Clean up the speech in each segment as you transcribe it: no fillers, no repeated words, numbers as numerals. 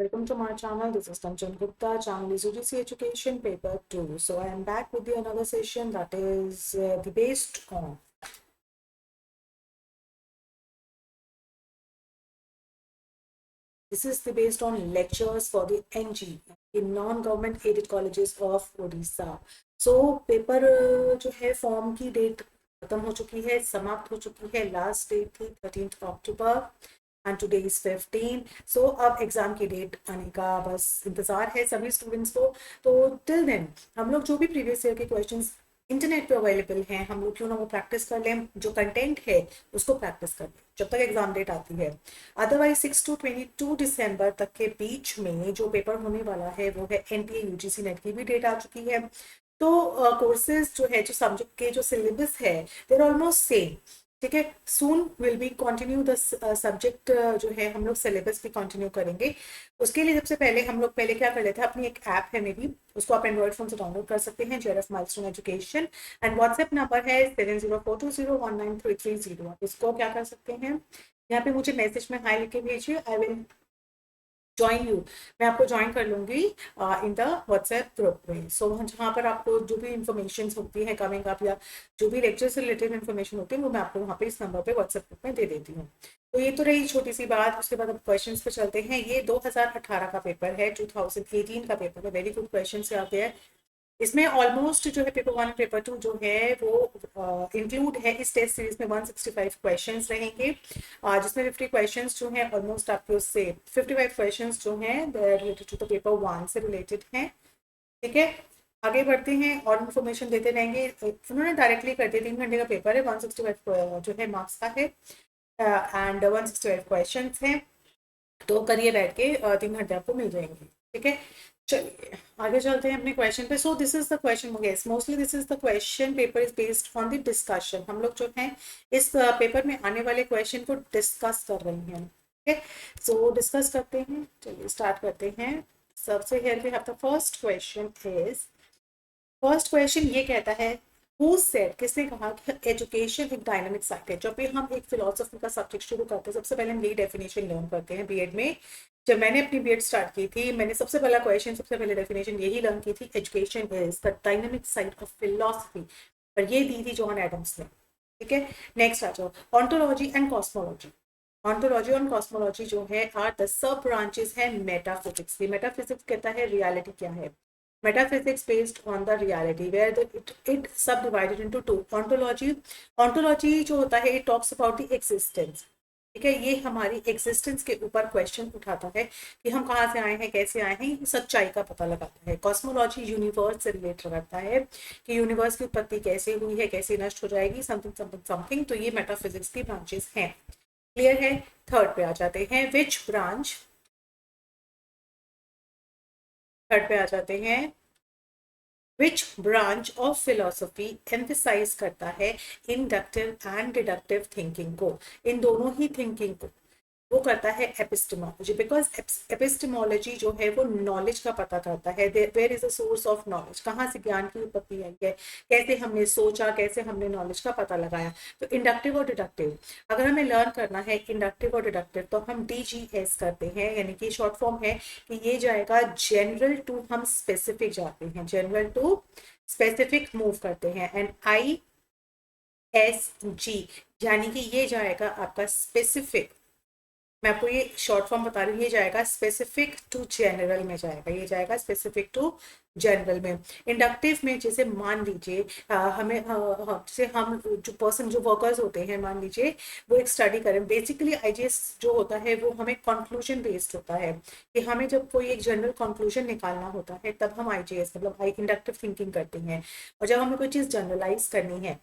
Welcome to my channel. This is Kanchan Gupta. Channel is UGC Education Paper 2. So I am back with the another session that is the based on. This is the based on lectures for the NG in non-government aided colleges of Odisha. So paper जो है form की date खत्म हो चुकी है, समाप्त हो चुकी है. लास्ट डेट थी 13 अक्टूबर एंड टुडे इज 15. सो अब एग्जाम की डेट आने का बस इंतजार है सभी स्टूडेंट्स को. तो टिल देन हम लोग जो भी प्रीवियस ईयर के क्वेश्चंस इंटरनेट पे अवेलेबल हैं, हम लोग क्यों ना वो प्रैक्टिस कर लें. जो कंटेंट है उसको प्रैक्टिस कर लें जब तक एग्जाम डेट आती है. अदरवाइज 6 to 22 दिसंबर तक के बीच में जो पेपर होने वाला है वो है एनटीए यूजीसी नेट की भी डेट आ चुकी है. तो कोर्सेज जो है, जो सब्जेक्ट के जो सिलेबस है, देर ऑलमोस्ट सेम. ठीक है, soon will be continue the subject. जो है हम लोग सिलेबस भी कंटिन्यू करेंगे. उसके लिए सबसे पहले हम लोग पहले क्या कर लेते हैं, अपनी एक ऐप है मेरी, उसको आप एंड्रॉइड फोन से डाउनलोड कर सकते हैं, JRF milestone education. And WhatsApp number है 7042019330. इसको क्या कर सकते हैं, यहाँ पे मुझे मैसेज में हाई लिख के भेजिए. I will join you. मैं आपको ज्वाइन कर लूंगी इन द व्हाट्सएप ग्रुप में. सो जहाँ पर आपको जो भी इंफॉर्मेशन होती है कमिंग अप या जो भी लेक्चर से रिलेटेड इन्फॉर्मेशन होती है वो मैं आपको वहाँ पे इस नंबर पे व्हाट्सएप ग्रुप में दे देती हूँ. तो ये तो रही छोटी सी बात. उसके बाद अब क्वेश्चन पे चलते हैं. ये 2018 का पेपर है, 2018 का पेपर है. वेरी गुड क्वेश्चन से आते हैं. इसमें ऑलमोस्ट जो है पेपर 1 पेपर 2 जो है वो इंक्लूड है. इस टेस्ट सीरीज में 165 क्वेश्चंस रहेंगे, जिसमें 50 क्वेश्चंस जो है ऑलमोस्ट आपके उससे 55 क्वेश्चंस जो हैं रिलेटेड टू द पेपर 1 से रिलेटेड हैं. ठीक है, आगे बढ़ते हैं और इन्फॉर्मेशन देते रहेंगे. उन्होंने डायरेक्टली कर दिया. 3 घंटे का पेपर है, 165 जो है मार्क्स का है एंड 165 क्वेश्चन हैं. तो करिए बैठ के 3 घंटे आपको मिल जाएंगे. ठीक है, चलिए आगे चलते हैं अपने क्वेश्चन पे. सो this is the question, yes mostly this is the question paper is based on the discussion. हम लोग जो है इस पेपर में आने वाले क्वेश्चन को डिस्कस कर रहे हैं. ठीक है, सो डिस्कस करते हैं. चलिए स्टार्ट करते हैं. सबसे here we have the first question is, first question ये कहता है हु सेड, किसने कहा कि एजुकेशन एक डायनामिक साइट है. जब भी हम एक फिलोसफी का सब्जेक्ट शुरू करते हैं सबसे पहले हम यही डेफिनेशन लर्न करते हैं बीएड में. जब मैंने अपनी बीएड स्टार्ट की थी, मैंने सबसे पहला क्वेश्चन, सबसे पहले डेफिनेशन यही लर्न की थी, education is the dynamic site of philosophy. पर ये दी थी जॉन एडम्स ने. ठीक है, नेक्स्ट आ जाओ. Ontology and cosmology. ऑन्टोलॉजी और कॉस्मोलॉजी जो है आर द सब ब्रांचेस है मेटाफिजिक्स की. मेटाफिजिक्स कहता है रियलिटी क्या है. Metaphysics based on the reality where it subdivided into two. Ontology जो होता है it talks about the existence. ठीक है, ये हमारी एग्जिस्टेंस के ऊपर क्वेश्चन उठाता है कि हम कहाँ से आए हैं, कैसे आए हैं, सच्चाई का पता लगाता है. कॉस्मोलॉजी यूनिवर्स से रिलेट करता है कि यूनिवर्स की उत्पत्ति कैसे हुई है, कैसे नष्ट हो जाएगी, समथिंग समथिंग समथिंग. तो ये मेटाफिजिक्स की ब्रांचेस हैं. क्लियर है. थर्ड पे आ जाते हैं. विच ब्रांच, थर्ड पे आ जाते हैं. Which branch of philosophy emphasise करता है इंडक्टिव एंड डिडक्टिव थिंकिंग को. इन दोनों ही थिंकिंग को वो करता है एपिस्टेमोलॉजी. बिकॉज एपिस्टेमोलॉजी जो है वो नॉलेज का पता करता है. Where is the source of knowledge, कहाँ से ज्ञान की उत्पत्ति आई है, कैसे हमने सोचा, कैसे हमने नॉलेज का पता लगाया. तो इंडक्टिव और डिडक्टिव अगर हमें लर्न करना है इंडक्टिव और डिडक्टिव तो हम DGS करते हैं, यानी कि शॉर्ट फॉर्म है कि ये जाएगा जनरल टू हम स्पेसिफिक जाते हैं, जनरल टू स्पेसिफिक मूव करते हैं. एंड ISG यानी कि ये जाएगा आपका स्पेसिफिक. मैं आपको ये शॉर्ट फॉर्म बता रही हूँ, ये जाएगा स्पेसिफिक टू जनरल में जाएगा, ये जाएगा स्पेसिफिक टू जनरल में. इंडक्टिव में जैसे मान लीजिए हमें जैसे हम जो पर्सन जो वर्कर्स होते हैं, मान लीजिए वो एक स्टडी करें. बेसिकली IGS जो होता है वो हमें कंक्लूजन बेस्ड होता है कि हमें जब कोई एक जनरल कंक्लूजन निकालना होता है तब हम IGS मतलब इंडक्टिव थिंकिंग करते हैं. और जब हमें कोई चीज़ जनरलाइज करनी है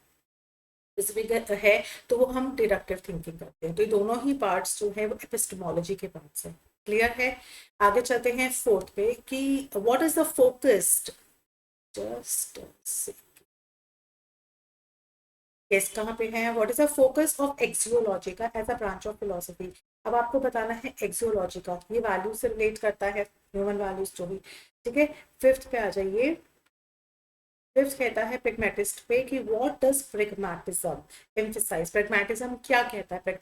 स्पेसिफिक है तो वो हम डिडक्टिव थिंकिंग करते हैं. तो ये दोनों ही पार्ट्स जो है वो एपिस्टेमोलॉजी के पार्ट्स हैं. क्लियर है. आगे चलते हैं फोर्थ पे कि what is the focused, just case कहाँ पे है, what is the focus of axiology का as a branch of philosophy. अब आपको बताना है एक्सियोलॉजी का, ये वैल्यू से रिलेट करता है, ह्यूमन वैल्यूज जो भी. ठीक है, फिफ्थ पे आ जाइए. फिफ्थ कहता है प्रेगमेटिस्ट पे कि what does pragmatism emphasise. Pragmatism क्या कहता है,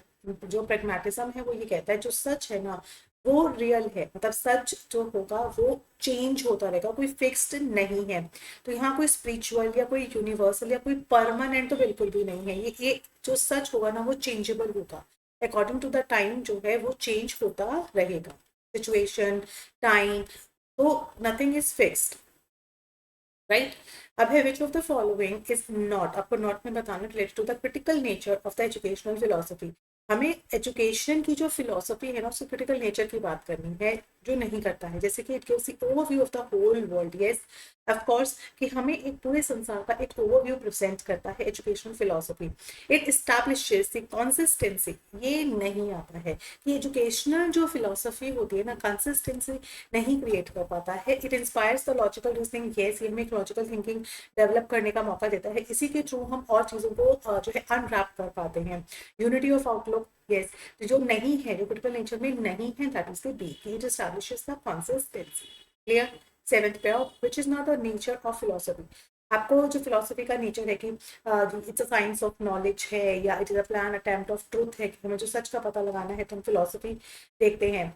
जो प्रेगमेटिज्म है वो ये कहता है जो सच है ना वो रियल है, मतलब सच जो होगा वो चेंज होता रहेगा, कोई फिक्स्ड नहीं है। तो यहाँ कोई स्पिरिचुअल या कोई यूनिवर्सल या कोई परमानेंट तो बिल्कुल भी नहीं है। ये जो सच होगा ना वो चेंजेबल होगा, अकॉर्डिंग टू द टाइम जो है वो चेंज होता रहेगा, सिचुएशन, टाइम, तो नथिंग इज फिक्स्ड, राइट। अब है which of the following is not, आपको नॉट में बताना related to the critical nature of the educational philosophy. हमें एजुकेशन की जो फिलोसफी है ना उसकी क्रिटिकल नेचर की बात करनी है, जो नहीं करता है। जैसे कि it gives the overview of the whole world, yes of course, कि हमें एक पूरे संसार का एक ओवरव्यू प्रेजेंट करता है educational philosophy. It establishes the consistency, ये नहीं आता है कि एजुकेशनल जो फिलोसफी होती है ना कंसिस्टेंसी नहीं क्रिएट कर पाता है। It inspires the logical reasoning, yes ये हमें एक लॉजिकल थिंकिंग डेवलप करने का मौका देता है, इसी के थ्रू हम और चीज़ों को जो है अनरैप कर पाते हैं। यूनिटी ऑफ आउटलुक, यस, जो नहीं है, जो क्रिटिकल नेचर में नहीं है, that is the B, it establishes the consistency. Clear. Seventh पे आओ, which is not the nature of philosophy. आपको जो फिलोसफी का नेचर है कि it's a science of knowledge है या it is a plan attempt of truth है, कि हमें जो सच का पता लगाना है तो हम फिलोसफी देखते हैं,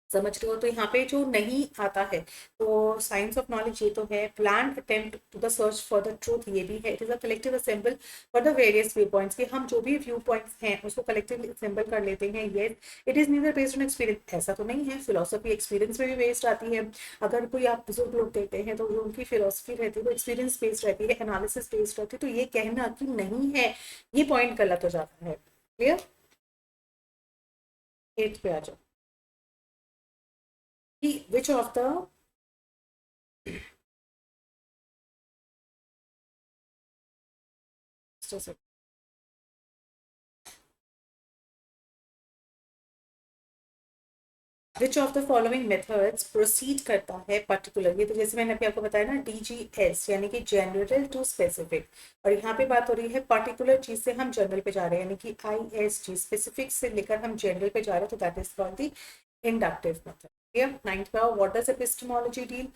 समझ रहे हो। तो यहाँ पे जो नहीं आता है, तो साइंस ऑफ नॉलेज ये तो है, plan attempt to the search for the truth ये भी है, it is a collective assemble for the various view points, कि हम जो भी व्यू पॉइंट्स हैं उसको कलेक्टिवली असेंबल कर लेते हैं। ये it is neither based on experience, ऐसा तो नहीं है, फिलोसफी एक्सपीरियंस पे भी बेस्ड आती है। अगर कोई आप बुजुर्ग लोग देखते हैं तो जो उनकी फिलोसफी रहती है वो एक्सपीरियंस बेस्ड रहती है, एनालिसिस बेस्ड रहती है, तो ये कहना कि नहीं है, ये पॉइंट गलत हो जाता है। क्लियर। एट पे आ जाओ कि विच of the which of the following methods proceed करता है पर्टिकुलर, ये तो जैसे मैंने अभी आपको बताया ना DGS, यानी कि जनरल टू स्पेसिफिक, और यहाँ पे बात हो रही है पर्टिकुलर चीज से हम जनरल पे जा रहे हैं, यानी कि ISG स्पेसिफिक से लेकर हम जनरल पे जा रहे हैं, तो that is called the inductive method. Clear. Ninth का what does epistemology deal,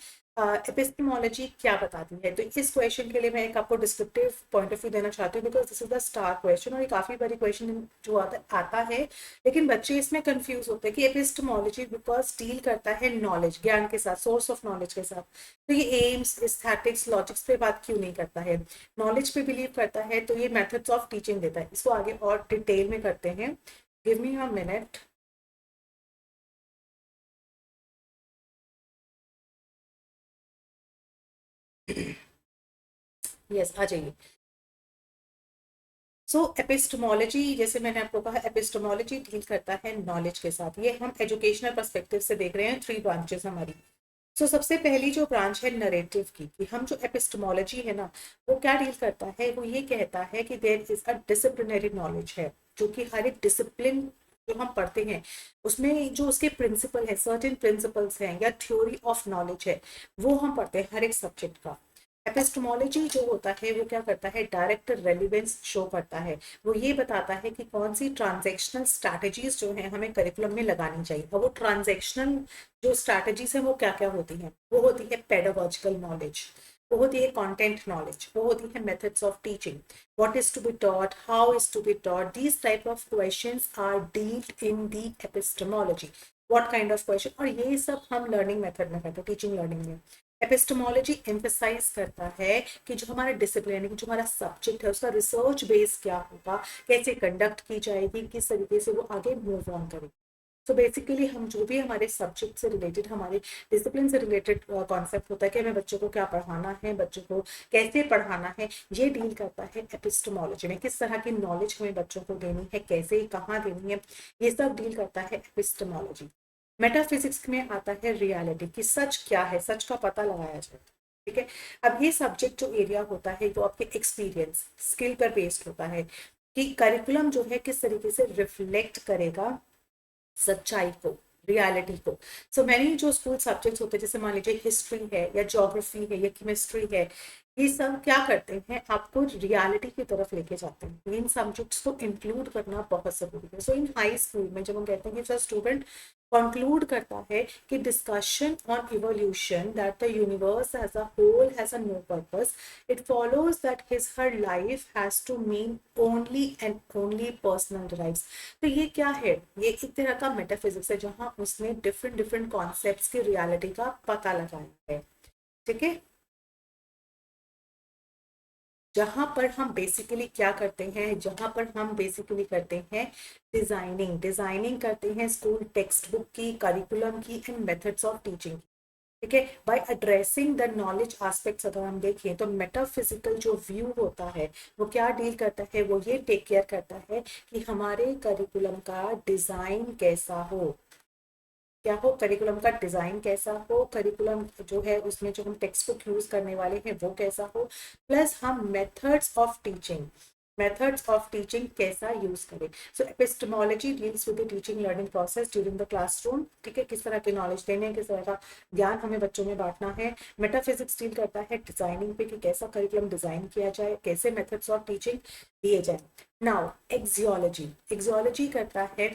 epistemology क्या बताती है। तो इस क्वेश्चन के लिए मैं एक आपको डिस्क्रिप्टिव पॉइंट ऑफ व्यू देना चाहती हूँ, because this is the star question, और ये काफी बड़ी क्वेश्चन जो आता है, लेकिन बच्चे इसमें कंफ्यूज होते हैं कि एपिस्टेमोलॉजी बिकॉज डील करता है नॉलेज, ज्ञान के साथ, सोर्स ऑफ नॉलेज के साथ, तो ये एम्स, एस्थेटिक्स, लॉजिक्स पे बात क्यों नहीं करता है, नॉलेज पे बिलीव करता है, तो ये मेथड्स ऑफ टीचिंग देता है। इसको आगे और डिटेल में करते हैं, give me a minute. Yes, आ जाइए। सो एपिस्टमोलॉजी, जैसे मैंने आपको कहा, एपिस्टमोलॉजी डील करता है नॉलेज के साथ, ये हम एजुकेशनल पर्सपेक्टिव से देख रहे हैं, थ्री ब्रांचेस हमारी। सबसे पहली जो ब्रांच है नरेटिव की, कि हम जो एपिस्टमोलॉजी है ना वो क्या डील करता है, वो ये कहता है कि there is a disciplinary knowledge है, जो कि हर एक डिसिप्लिन जो हम पढ़ते हैं उसमें जो उसके प्रिंसिपल है, सर्टेन प्रिंसिपल्स हैं या थ्योरी ऑफ नॉलेज है, वो हम पढ़ते हैं हर एक सब्जेक्ट का। एपिस्टमोलॉजी जो होता है वो क्या करता है, डायरेक्ट रेलिवेंस शो करता है, वो ये बताता है कि कौन सी ट्रांजेक्शनल स्ट्रैटेजीज जो है हमें करिकुलम में लगानी चाहिए, और वो ट्रांजेक्शनल जो स्ट्रैटेजीज है वो क्या क्या होती हैं, वो होती है पेडागोजिकल नॉलेज, वो होती है कंटेंट नॉलेज, वो होती है methods of teaching, what is to be taught, how is to be taught, these type of questions are dealt in the epistemology, what kind of question, और ये सब हम लर्निंग मेथड में करते हैं, टीचिंग लर्निंग में। एपिस्टेमोलॉजी एम्फेसाइज करता है कि जो हमारा डिसिप्लिन, जो हमारा सब्जेक्ट है उसका रिसर्च बेस क्या होगा, कैसे कंडक्ट की जाएगी, किस तरीके से वो आगे मूव ऑन करेगी। तो बेसिकली हम जो भी हमारे सब्जेक्ट से रिलेटेड, हमारे डिसिप्लिन से रिलेटेड कॉन्सेप्ट होता है कि हमें बच्चों को क्या पढ़ाना है, बच्चों को कैसे पढ़ाना है, ये डील करता है एपिस्टेमोलॉजी में, किस तरह की नॉलेज हमें बच्चों को देनी है, कैसे कहाँ देनी है, ये सब डील करता है एपिस्टेमोलॉजी। मेटाफिजिक्स में आता है रियलिटी, कि सच क्या है, सच का पता लगाया जाए। ठीक है। अब ये सब्जेक्ट जो एरिया होता है वो आपके एक्सपीरियंस, स्किल पर बेस्ड होता है, कि करिकुलम जो है किस तरीके से रिफ्लेक्ट करेगा सच्चाई को, रियलिटी को। मैंने जो स्कूल सब्जेक्ट्स होते हैं, जैसे मान लीजिए हिस्ट्री है या ज्योग्राफी है या केमिस्ट्री है, ये सब क्या करते हैं, आपको रियलिटी की तरफ लेके जाते हैं। इन सब्जेक्ट्स को इंक्लूड करना बहुत ज़रूरी है। सो इन हाई स्कूल में जब हम कहते हैं कि स्टूडेंट कंक्लूड करता है कि discussion on evolution that the universe as a whole has a no purpose, it follows that his her life has to mean only and only personal drives. तो ये क्या है, ये एक तरह का मेटाफिजिक्स है जहां उसने डिफरेंट डिफरेंट कॉन्सेप्ट्स की रियलिटी का पता लगाया है। ठीक है, जहां पर हम बेसिकली क्या करते हैं, जहां पर हम बेसिकली करते हैं डिजाइनिंग, डिजाइनिंग करते हैं स्कूल टेक्स्ट बुक की, करिकुलम की एंड मेथड्स ऑफ टीचिंग। ठीक है, by addressing the knowledge aspects अगर हम देखें तो मेटाफिजिकल जो व्यू होता है वो क्या डील करता है, वो ये टेक केयर करता है कि हमारे करिकुलम का डिजाइन कैसा हो, क्या हो, करिकुलम का डिजाइन कैसा हो, करिकुलम जो है उसमें जो हम टेक्स्ट बुक यूज करने वाले हैं वो कैसा हो, प्लस हम methods of teaching, methods of teaching कैसा यूज करें। So epistemology deals with the teaching learning process during the classroom. ठीक है, किस तरह के नॉलेज देने हैं, किस तरह का ज्ञान हमें बच्चों में बांटना है। मेटाफिजिक्स डील करता है डिजाइनिंग पे कि कैसा करिकुलम डिजाइन किया जाए, कैसे मेथड्स ऑफ टीचिंग दिए जाए। नाउ एक्सियोलॉजी, एक्सियोलॉजी करता है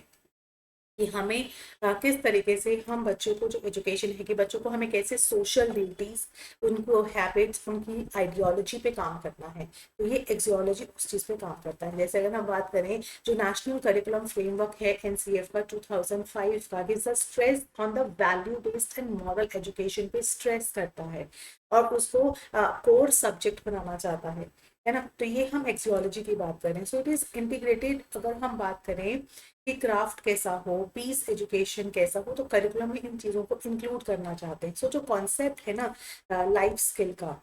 कि हमें किस तरीके से हम बच्चों को जो एजुकेशन है कि बच्चों को हमें कैसे सोशल ड्यूटीज, उनको हैबिट्स, उनकी आइडियोलॉजी पे काम करना है। तो ये एक्सियोलॉजी उस चीज़ पे काम करता है। जैसे अगर हम बात करें जो नेशनल करिकुलम फ्रेमवर्क है एनसीएफ का 2005 का, is a stress on the value based and moral education पे स्ट्रेस करता है और उसको कोर सब्जेक्ट बनाना चाहता है ना। तो ये हम एक्सियोलॉजी की बात करें। So it is integrated. अगर हम बात करें कि क्राफ्ट कैसा हो, पीस एजुकेशन कैसा हो, तो करिकुलम में इन चीज़ों को इंक्लूड करना चाहते हैं। सो जो कॉन्सेप्ट है ना लाइफ स्किल का,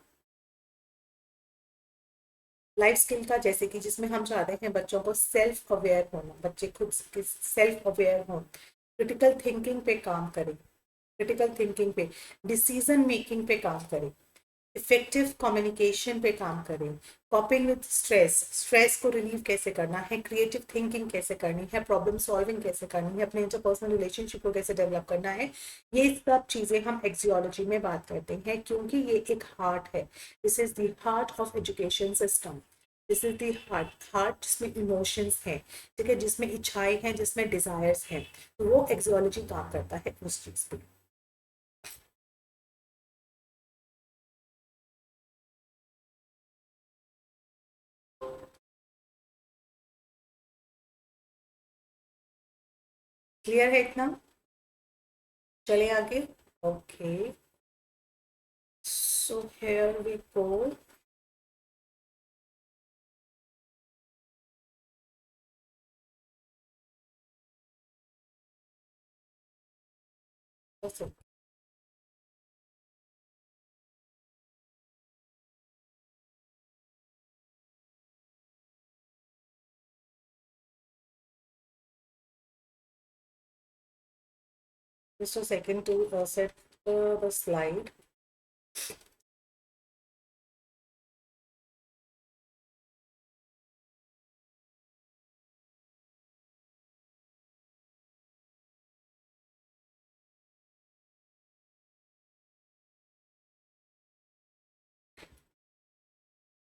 लाइफ स्किल का जैसे कि जिसमें हम चाहते हैं बच्चों को सेल्फ अवेयर होना, बच्चे खुद सेल्फ अवेयर हों, क्रिटिकल थिंकिंग पे काम करें, क्रिटिकल थिंकिंग पे, डिसीजन मेकिंग पे काम करें, इफेक्टिव कम्युनिकेशन पे काम करें, कॉपिंग विद स्ट्रेस, स्ट्रेस को रिलीव कैसे करना है, क्रिएटिव थिंकिंग कैसे करनी है, प्रॉब्लम सॉल्विंग कैसे करनी है, अपने इंटरपर्सनल रिलेशनशिप को कैसे डेवलप करना है। ये सब चीज़ें हम एक्सियोलॉजी में बात करते हैं क्योंकि ये एक हार्ट है। This is the heart of education system. This is the heart, heart जिसमें इमोशंस हैं, ठीक है, जिसमें इच्छाएं हैं, जिसमें डिजायर्स हैं, तो वो एक्सियोलॉजी काम करता है उस चीज़ पे। क्लियर है इतना? चले आगे। Okay, so here we go. Also, just a second to set the slide.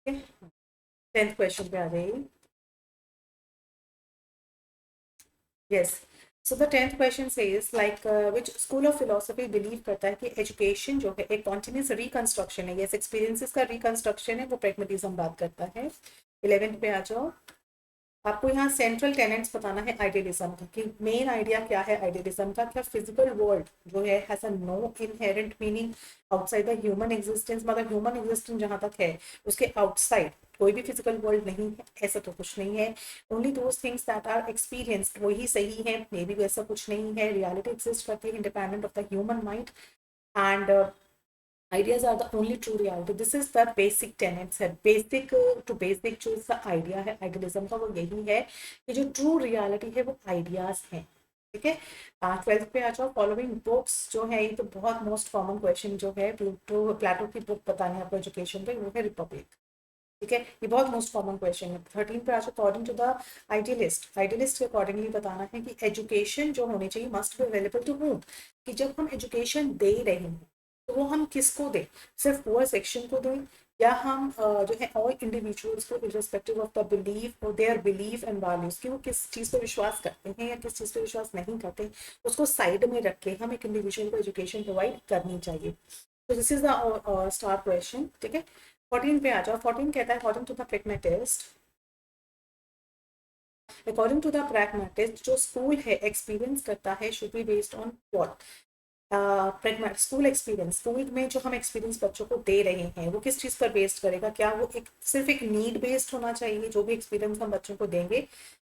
Okay. 10th question पे आ गई। Yes. So the 10th question says like which school of philosophy believe करता है कि education जो है एक continuous reconstruction है, yes experiences का reconstruction है, वो pragmatism बात करता है। 11th पे आ जाओ। आपको यहाँ सेंट्रल टेनेंट्स बताना है आइडियलिज्म का कि मेन आइडिया क्या है आइडियलिज्म का। क्या फिजिकल वर्ल्ड जो है has a no inherent meaning outside the human existence, मतलब ह्यूमन एग्जिस्टेंस जहां तक है उसके आउटसाइड कोई भी फिजिकल वर्ल्ड नहीं है, ऐसा तो कुछ नहीं है। Only those things that are experienced वही सही है, मे बी वैसा कुछ नहीं है। रियलिटी एग्जिस्ट करती है independent of the human mind and ideas are the only true reality. This is the basic tenets है, basic to basic जो इसका आइडिया है आइडियलिज्म का वो यही है कि जो ट्रू रियलिटी है वो आइडियाज हैं। ठीक है, 12th पे आ जाओ। फॉलोइंग बुक्स जो है, ये तो बहुत मोस्ट कॉमन क्वेश्चन जो है, प्लेटो प्लेटो की बुक बतानी है आपको एजुकेशन पे, वो है रिपब्लिक। ठीक है, ये बहुत मोस्ट कॉमन क्वेश्चन है। 13 पे आ जाओ। According to the idealist, idealist के अकॉर्डिंगली बताना है कि एजुकेशन जो होनी चाहिए must be available to whom, कि जब हम एजुकेशन दे रहे हैं तो तो वो हम किसको दें, सिर्फ पुअर सेक्शन को दें, या हम जो है ऑल इंडिविजुअल्स को इर्रेस्पेक्टिव ऑफ द बिलीफ और देयर बिलीफ एंड वैल्यूज कि वो किस चीज़ पर विश्वास करते हैं या किस चीज़ पर विश्वास नहीं करते, उसको साइड में रख के हम एक इंडिविजुअल को एजुकेशन प्रोवाइड करनी चाहिए। तो this is the star question, ठीक है। 14 पे आ जाओ। 14 कहता है according to the pragmatist, according to the pragmatist जो स्कूल है एक्सपीरियंस करता है should be based on what, school experience, school में जो हम एक्सपीरियंस बच्चों को दे रहे हैं वो किस चीज़ पर बेस्ड करेगा, क्या वो एक सिर्फ एक नीड बेस्ड होना चाहिए, जो भी एक्सपीरियंस हम बच्चों को देंगे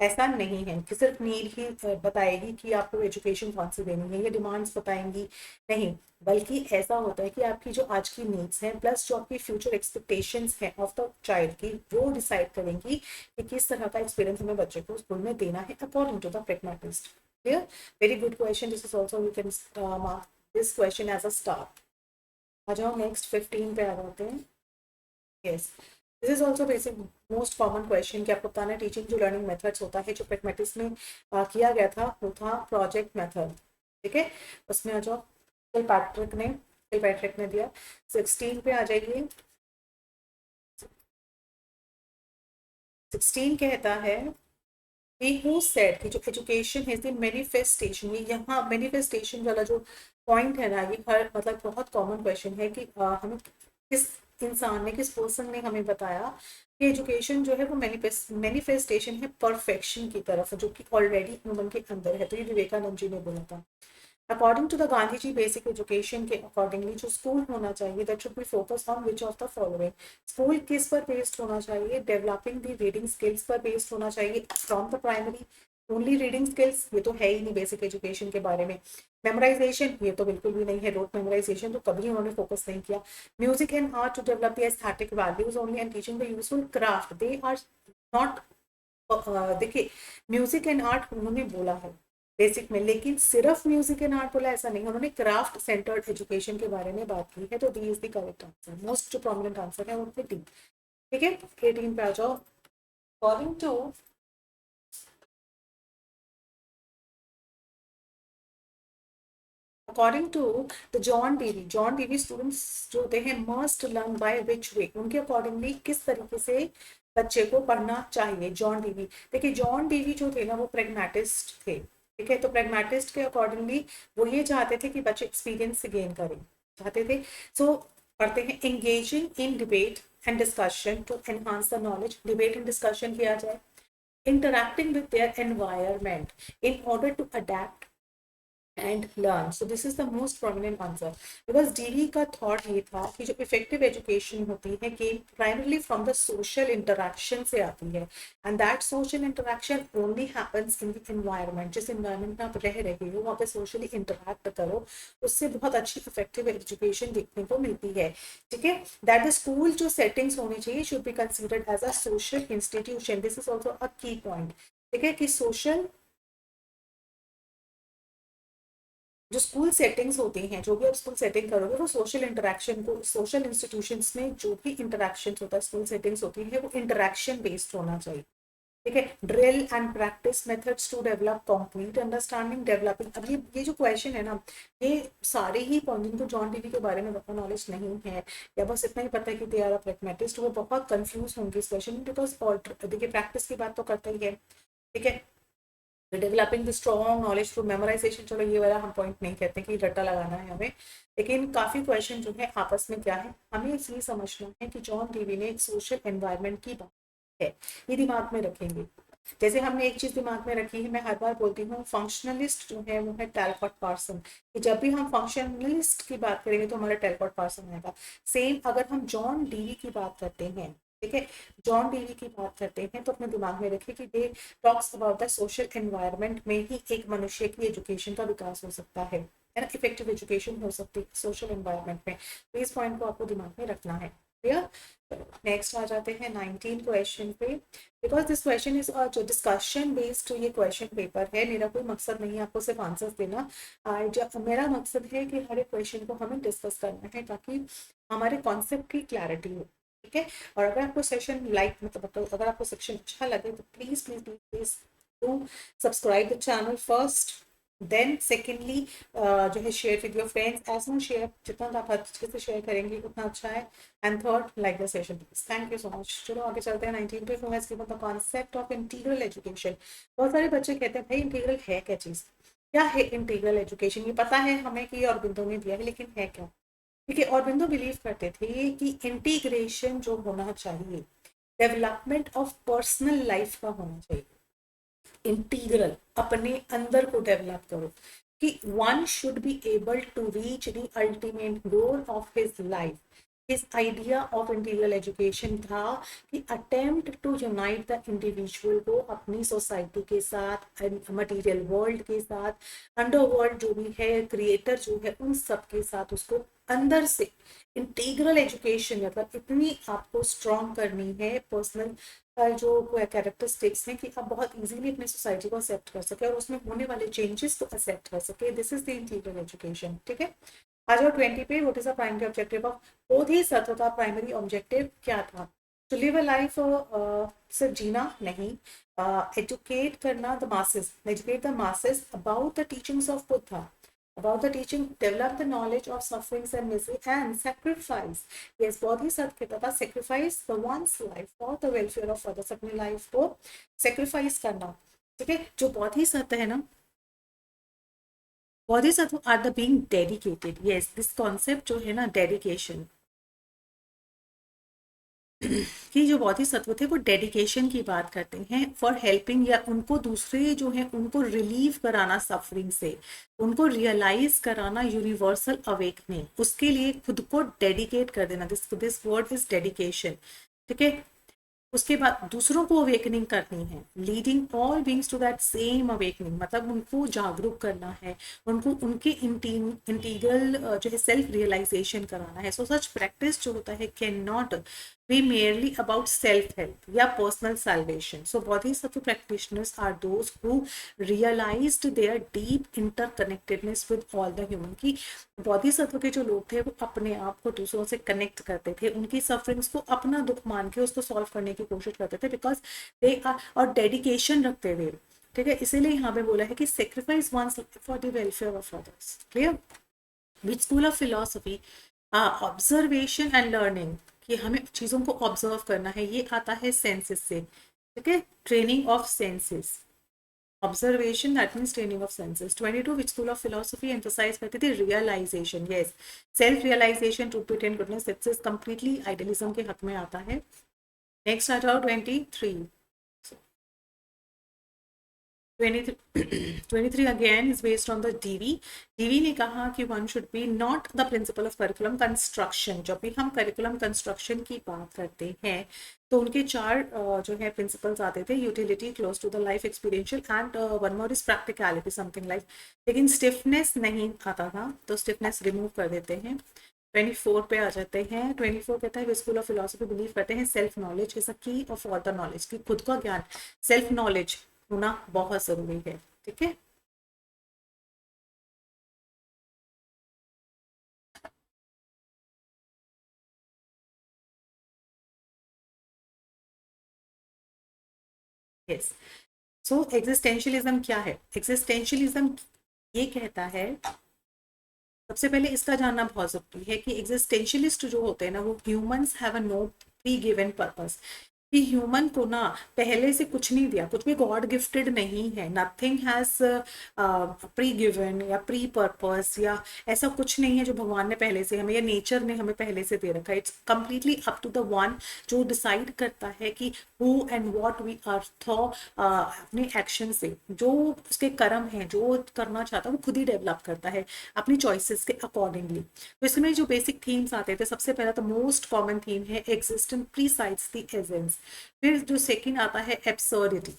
ऐसा नहीं है कि सिर्फ नीड ही बताएगी कि आपको एजुकेशन कौन सी देनी है, ये डिमांड्स बताएंगी, नहीं, बल्कि ऐसा होता है कि आपकी जो आज की नीड्स हैं प्लस जो आपकी फ्यूचर एक्सपेक्टेशंस हैं ऑफ द चाइल्ड की, वो डिसाइड करेंगी कि किस तरह का एक्सपीरियंस हमें बच्चे को स्कूल में देना है according to the pragmatist. Clear, very good question, this is also we can mark this question as a star. आ जाओ नेक्स्ट 15 पे आ जाते हैं। Yes, this is also basic most common question कि आपको बताना है टीचिंग जो लर्निंग मेथड्स होता है जो प्रैग्मेटिस्ट में किया गया था वो था प्रोजेक्ट मेथड, ठीक है। उसमें आ जाओ, पैट्रिक ने दिया। 16 पे आ जाइए। 16 कहता है he who said कि जो एजुकेशन है द मैनिफेस्टेशन, ये यहाँ मैनिफेस्टेशन वाला जो पॉइंट है ना, ये हर मतलब बहुत कॉमन क्वेश्चन है कि हमें किस इंसान ने, किस पर्सन ने हमें बताया कि एजुकेशन जो है वो मैनिफेस्टेशन है परफेक्शन की तरफ, जो कि ऑलरेडी ह्यूमन के अंदर है। तो ये विवेकानंद जी ने बोला था। According to the Gandhi ji basic education के अकॉर्डिंगली जो स्कूल होना चाहिए that should be focus on which of the following, school किस पर बेस्ड होना चाहिए, डेवलपिंग द रीडिंग स्किल्स पर बेस्ड होना चाहिए from the primary, only reading skills ये तो है ही नहीं बेसिक एजुकेशन के बारे में। मेमोराइजेशन ये तो बिल्कुल भी नहीं है, रोट मेमोराइजेशन तो कभी उन्होंने फोकस नहीं किया। Music and art to develop the aesthetic values only and teaching the useful craft, they are not, देखिए म्यूजिक एंड आर्ट उन्होंने बोला है बेसिक में, लेकिन सिर्फ म्यूजिक एंड आर्ट बोला ऐसा नहीं, उन्होंने क्राफ्ट सेंटर्ड एजुकेशन के बारे में बात की है। तो D is the correct answer, most जो प्रोमिनेंट आंसर है वो 18, ठीक है। 18 पे आ जाओ। According to according to the John Dewey students जो होते हैं must learn by which way, उनके अकॉर्डिंगली किस तरीके से बच्चे को पढ़ना चाहिए। जॉन डीवी, देखिए जॉन डीवी जो थे ना वो प्रेगमेटिस्ट थे, ठीक है। तो प्रेगमेटिस्ट के अकॉर्डिंगली वो ये चाहते थे कि बच्चे एक्सपीरियंस से गेन करें चाहते थे। सो पढ़ते हैं engaging in debate and discussion to enhance the knowledge, debate and discussion किया जाए, interacting with their environment in order to adapt and learn. So this is the most prominent answer, because Dewey का thought ये था कि जो effective education होती है कि primarily from the social interaction से आती है, and that social interaction only happens in the environment, जिस एनवायरनमेंट में आप रह रहे हो वहाँ पे सोशली इंटरेक्ट करो, उससे बहुत अच्छी इफेक्टिव एजुकेशन देखने को मिलती है, ठीक है। दैट द स्कूल जो सेटिंग्स होनी चाहिए should be considered as a social institution, this is also a key point, ठीक है, कि सोशल जो स्कूल सेटिंग्स होती हैं, जो भी आप स्कूल सेटिंग करोगे वो सोशल इंटरेक्शन को, सोशल इंस्टीट्यूशंस में जो भी इंटरेक्शन होता है स्कूल सेटिंग्स होती है वो इंटरेक्शन बेस्ड होना चाहिए, ठीक है। Drill and practice methods to develop complete understanding developing, अब ये जो क्वेश्चन है ना, ये सारे ही जिनको जॉन डीवी के बारे में बहुत नॉलेज नहीं है या बस इतना ही पता है कि दे आर अ प्रैग्मेटिस्ट, वो बहुत कंफ्यूज होंगे इस क्वेश्चन में, बिकॉज देखिए प्रैक्टिस की बात तो करता ही है, ठीक है। Developing the strong knowledge through memorisation, चलो ये वाला हम पॉइंट नहीं कहते कि रट्टा लगाना है हमें, लेकिन काफी क्वेश्चन जो है आपस में क्या है हमें इसलिए समझना है कि जॉन डीवी ने एक सोशल एनवायरनमेंट की बात है, ये दिमाग में रखेंगे। जैसे हमने एक चीज दिमाग में रखी है, मैं हर बार बोलती हूँ फंक्शनलिस्ट जो है वो है टेलकॉट पार्सन, कि जब भी हम फंक्शनलिस्ट की बात करेंगे तो हमारा टेलकॉट पार्सन आएगा। सेम अगर हम जॉन डीवी की बात करते हैं, ठीक है, जॉन डीवी की बात करते हैं तो अपने दिमाग में रखिए कि they talks about the social environment में ही एक मनुष्य की एजुकेशन का विकास हो सकता है ना, इफेक्टिव एजुकेशन हो सकती है सोशल एनवायरनमेंट में, तो इस पॉइंट को आपको दिमाग में रखना है, क्लियर। नेक्स्ट आ जाते हैं 19 क्वेश्चन पे, बिकॉज दिस क्वेश्चन इज जो डिस्कशन बेस्ड ये क्वेश्चन पेपर है, मेरा कोई मकसद नहीं है आपको सिर्फ आंसर्स देना, जब मेरा मकसद है कि हर एक क्वेश्चन को हमें डिस्कस करना है ताकि हमारे कॉन्सेप्ट की क्लैरिटी हो, ठीक है। और अगर आपको सेशन लाइक मतलब अगर आपको सेक्शन अच्छा लगे तो please please please please do subscribe the channel first, then secondly जो है share with your friends, as much share, जितना आप अच्छे से शेयर करेंगे उतना अच्छा है। And third, like the session please. Thank you so much. चलो आगे चलते हैं। 19 पे who has given the concept of integral education. बहुत सारे बच्चे कहते हैं भाई इंटीग्रल है क्या चीज़, क्या है इंटीग्रल एजुकेशन? ये पता है हमें कि अरबिंदो ने दिया है, लेकिन है क्या? देखिए अरबिंदो बिलीव करते थे कि इंटीग्रेशन जो होना चाहिए डेवलपमेंट ऑफ पर्सनल लाइफ का होना चाहिए। इंटीग्रल, अपने अंदर को डेवलप करो कि one should be able to reach the ultimate goal of his life. His idea of integral education था कि attempt to unite the individual को अपनी सोसाइटी के साथ, मटेरियल वर्ल्ड के साथ, अंडरवर्ल्ड जो भी है, क्रिएटर जो है, उन सब के साथ उसको अंदर से इंटीग्रल एजुकेशन मतलब इतनी आपको स्ट्रॉन्ग करनी है पर्सनल जो कैरेक्टरिस्टिक्स हैं कि आप बहुत इजीली अपनी सोसाइटी को एक्सेप्ट कर सके और उसमें होने वाले चेंजेस को एक्सेप्ट कर सके। This is the integral education. ठीक है, आ जाओ 20 पे। What is the primary objective of Bodhisattva का प्राइमरी ऑब्जेक्टिव क्या था? टू लिव अ लाइफ, सिर्फ जीना नहीं, एजुकेट करना the masses, educate the masses about the teachings of Buddha, about the teaching, develop the knowledge of sufferings and misery and sacrifice. Yes, bodhisattva कहता था sacrifice the one's life for the welfare of others, अपनी life को sacrifice करना। ठीक है, जो bodhisattva है ना, bodhisattva are the being dedicated। yes, this concept जो है ना डेडिकेशन, कि जो बोधिसत्व थे वो डेडिकेशन की बात करते हैं फॉर हेल्पिंग, या उनको दूसरे जो है उनको रिलीव कराना सफरिंग से, उनको रियलाइज कराना, यूनिवर्सल अवेकनिंग, उसके लिए खुद को डेडिकेट कर देना। This word is dedication. ठीक है, उसके बाद दूसरों को अवेकनिंग करनी है, leading all beings to that same awakening, मतलब उनको जागरूक करना है, उनको उनके इंटीग्रल जो है सेल्फ रियलाइजेशन कराना है। सो सच प्रैक्टिस जो होता है can not be merely about self help या personal salvation. So bodhisattva practitioners are those who realized their deep interconnectedness with all the human, की बोधिसत्व के जो लोग थे वो अपने आप को दूसरों से कनेक्ट करते थे, उनकी सफरिंग्स को अपना दुख मान के उसको सॉल्व करने की कोशिश करते थे, बिकॉज दे आर, और डेडिकेशन रखते थे। ठीक है, इसीलिए यहाँ पे बोला है कि sacrifice one's for the welfare of others. क्लियर? Which school of philosophy? Observation and learning, कि हमें चीज़ों को ऑब्जर्व करना है, ये आता है सेंसेस से। ठीक है, training of senses, observation, that means training of senses। 22 which school of philosophy emphasize करती थी realization। yes, self realization, truth beauty and goodness, this is completely idealism के हक में आता है। next आ जाओ 23। 23 again is based on the DV। DV ने कहा कि one should be not the principle of curriculum construction। जब भी हम curriculum construction की बात करते हैं तो उनके चार जो है प्रिंसिपल्स आते थे, utility, close to the life, experiential and one more is practicality, something like. लेकिन स्टिफनेस नहीं आता था, तो स्टिफनेस रिमूव कर देते हैं। 24 पे आ जाते हैं। 24 कहता है स्कूल ऑफ फिलोसफी बिलीव करते हैं सेल्फ नॉलेज इज अ की ऑफ ऑल द नॉलेज, कि खुद का ज्ञान, सेल्फ नॉलेज होना बहुत जरूरी है। ठीक है, यस। सो एग्जिस्टेंशियलिज्म क्या है? एग्जिस्टेंशियलिज्म ये कहता है, सबसे पहले इसका जानना बहुत जरूरी है कि एग्जिस्टेंशियलिस्ट जो होते हैं ना, वो humans have a no pre given purpose, कि ह्यूमन को ना पहले से कुछ नहीं दिया, कुछ भी गॉड गिफ्टेड नहीं है, नथिंग हैज प्री गिवन या प्री पर्पस, या ऐसा कुछ नहीं है जो भगवान ने पहले से हमें या नेचर ने हमें पहले से दे रखा है। It's completely up to the one जो डिसाइड करता है कि who and what we are though, अपने एक्शन से जो उसके कर्म है, जो करना चाहता है वो खुद ही डेवलप करता है अपनी चॉइसेस के अकॉर्डिंगली। तो इसमें जो बेसिक थीम्स आते थे, सबसे पहला तो मोस्ट कॉमन थीम है एग्जिस्टेंस प्रीसाइड्स द एसेंस। फिर जो सेकंड आता है एब्सर्डिटी,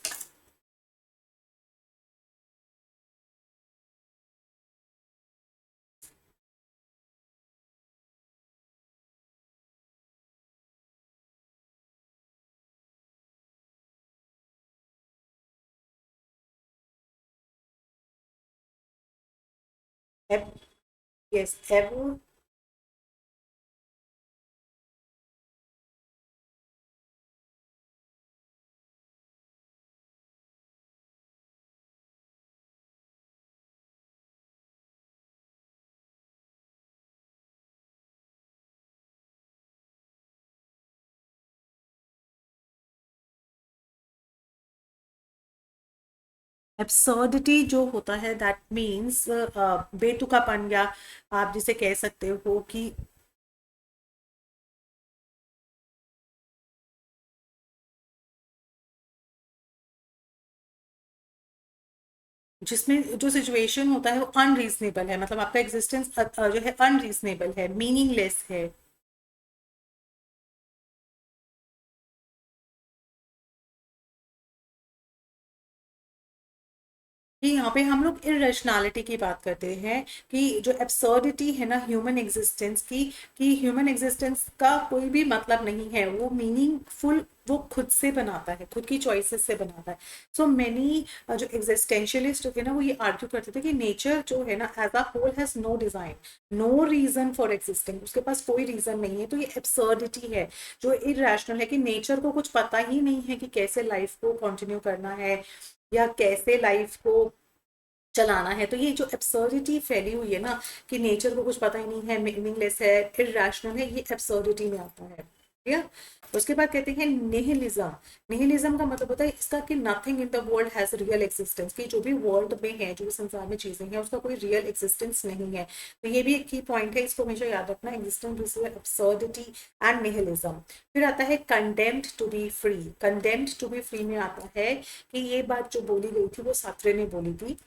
यस एवो, एब्सर्डिटी जो होता है दैट मीन्स बेतुकापन, या आप जिसे कह सकते हो कि जिसमें जो सिचुएशन होता है वो अनरीजनेबल है, मतलब आपका एग्जिस्टेंस जो है अनरीजनेबल है, मीनिंगलेस है। कि यहाँ पे हम लोग इरेशनैलिटी की बात करते हैं, कि जो एब्सर्डिटी है ना ह्यूमन एग्जिस्टेंस की, कि ह्यूमन एग्जिस्टेंस का कोई भी मतलब नहीं है, वो मीनिंगफुल वो खुद से बनाता है, खुद की चॉइसेस से बनाता है। सो मैनी जो एग्जिस्टेंशियलिस्ट थे ना वो ये आर्ग्यू करते थे कि नेचर जो है ना as a whole has no design, no reason for existing, उसके पास कोई रीजन नहीं है। तो ये एब्सर्डिटी है जो इरेशनल है, कि नेचर को कुछ पता ही नहीं है कि कैसे लाइफ को कंटिन्यू करना है या कैसे लाइफ को चलाना है। तो ये जो एब्सर्डिटी फैली हुई है ना, कि नेचर को कुछ पता ही नहीं है, मीनिंगलेस है, इरेशनल है, ये एब्सर्डिटी में आता है। ठीक है। उसके बाद कहते हैं निहिलिज्म। निहिलिज्म का मतलब होता है इसका कि nothing in the world has real existence, कि जो भी वर्ल्ड में है, जो भी संसार में चीजें हैं, उसका कोई रियल एक्सिस्टेंस नहीं है। तो ये भी एक की पॉइंट है, इसको हमेशा याद रखना, एग्जिस्टेंस एब्सर्डिटी एंड निहिलिज्म। फिर आता है condemned to be free. Condemned to be free में आता है कि ये बात जो बोली गई थी वो सात्रे ने बोली थी।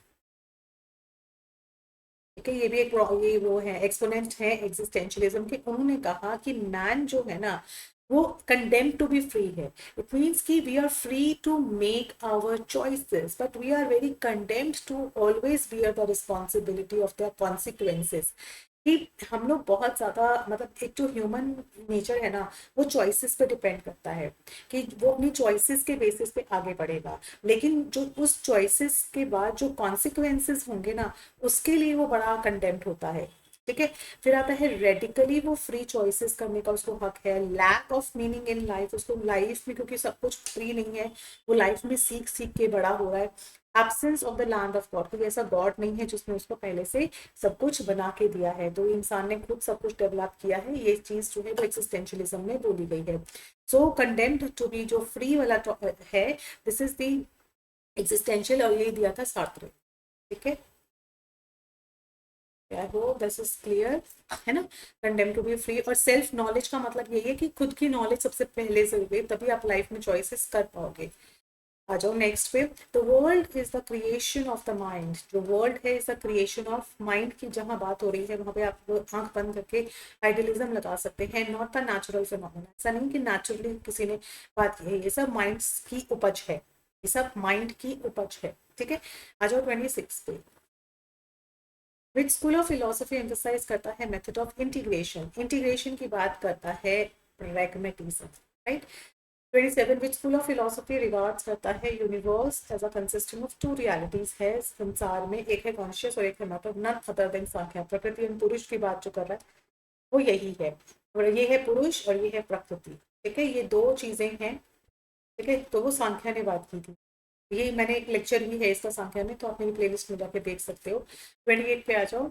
ठीक है, ये भी एक ये वो है एक्सपोनेंट है एग्जिस्टेंशियलिज्म के। उन्होंने कहा कि मैन जो है ना वो कंडेम्ड टू बी फ्री है। इट मीन्स कि we are free to make our choices but we are very condemned to always bear the responsibility of the consequences. कि हम लोग बहुत ज्यादा, मतलब एक जो ह्यूमन नेचर है ना वो चॉइसेस पे डिपेंड करता है, कि वो अपनी चॉइसेस के बेसिस पे आगे बढ़ेगा, लेकिन जो उस चॉइसेस के बाद जो कॉन्सिक्वेंसेस होंगे ना उसके लिए वो बड़ा कंडेम्ड होता है। ठीक है। फिर आता है रेडिकली वो फ्री चॉइसेस करने का उसको हक है। Lack of meaning in life, उसको लाइफ में क्योंकि सब कुछ फ्री नहीं है, वो लाइफ में सीख सीख के बड़ा हो रहा है। Absence of the land of God, क्योंकि ऐसा गॉड नहीं है जिसने उसको पहले से सब कुछ बना के दिया है, तो इंसान ने खुद सब कुछ डेवलप किया है। ये चीज जो है वो एक्सिस्टेंशियलिज्म में बोली गई है। सो कंडेम्ड टू बी जो फ्री वाला है, दिस इज द एग्जिस्टेंशियल, और ये दिया था सार्त्रे। ठीक है। I hope this is clear, है ना। कंडेम टू बी फ्री, और सेल्फ नॉलेज का मतलब यही है कि खुद की नॉलेज सबसे पहले जरूरी है, तभी आप लाइफ में चॉइसेस कर पाओगे। आ जाओ नेक्स्ट पे। The world is the creation of the mind. जो वर्ल्ड है is the creation of mind की जहां बात हो रही है वहां पे आप आंख बंद करके आइडियलिज्म लगा सकते हैं। नॉट द नेचुरल फिनोमेना, ऐसा नहीं कि नेचुरली किसी ने बात की है, ये सब माइंड्स की उपज है, ये सब माइंड की उपज है। ठीक है। आ जाओ 26 पे। Which school of philosophy emphasize करता है मेथड ऑफ इंटीग्रेशन। इंटीग्रेशन की बात करता है pragmatism, right. 27 which school of philosophy regards करता है universe as a consisting of two realities. है संसार में एक है कॉन्शियस और एक है matter, none other than Sankhya. प्रकृति एवं पुरुष की बात जो कर रहा है वो यही है, और ये है पुरुष और ये है प्रकृति। ठीक है, ये दो चीजें हैं। ठीक है, तो वो सांख्या ने बात की थी। ये मैंने एक लेक्चर भी है इसका सांख्या में, तो आप मेरी प्लेलिस्ट में जाके देख सकते हो। 28 पे आ जाओ।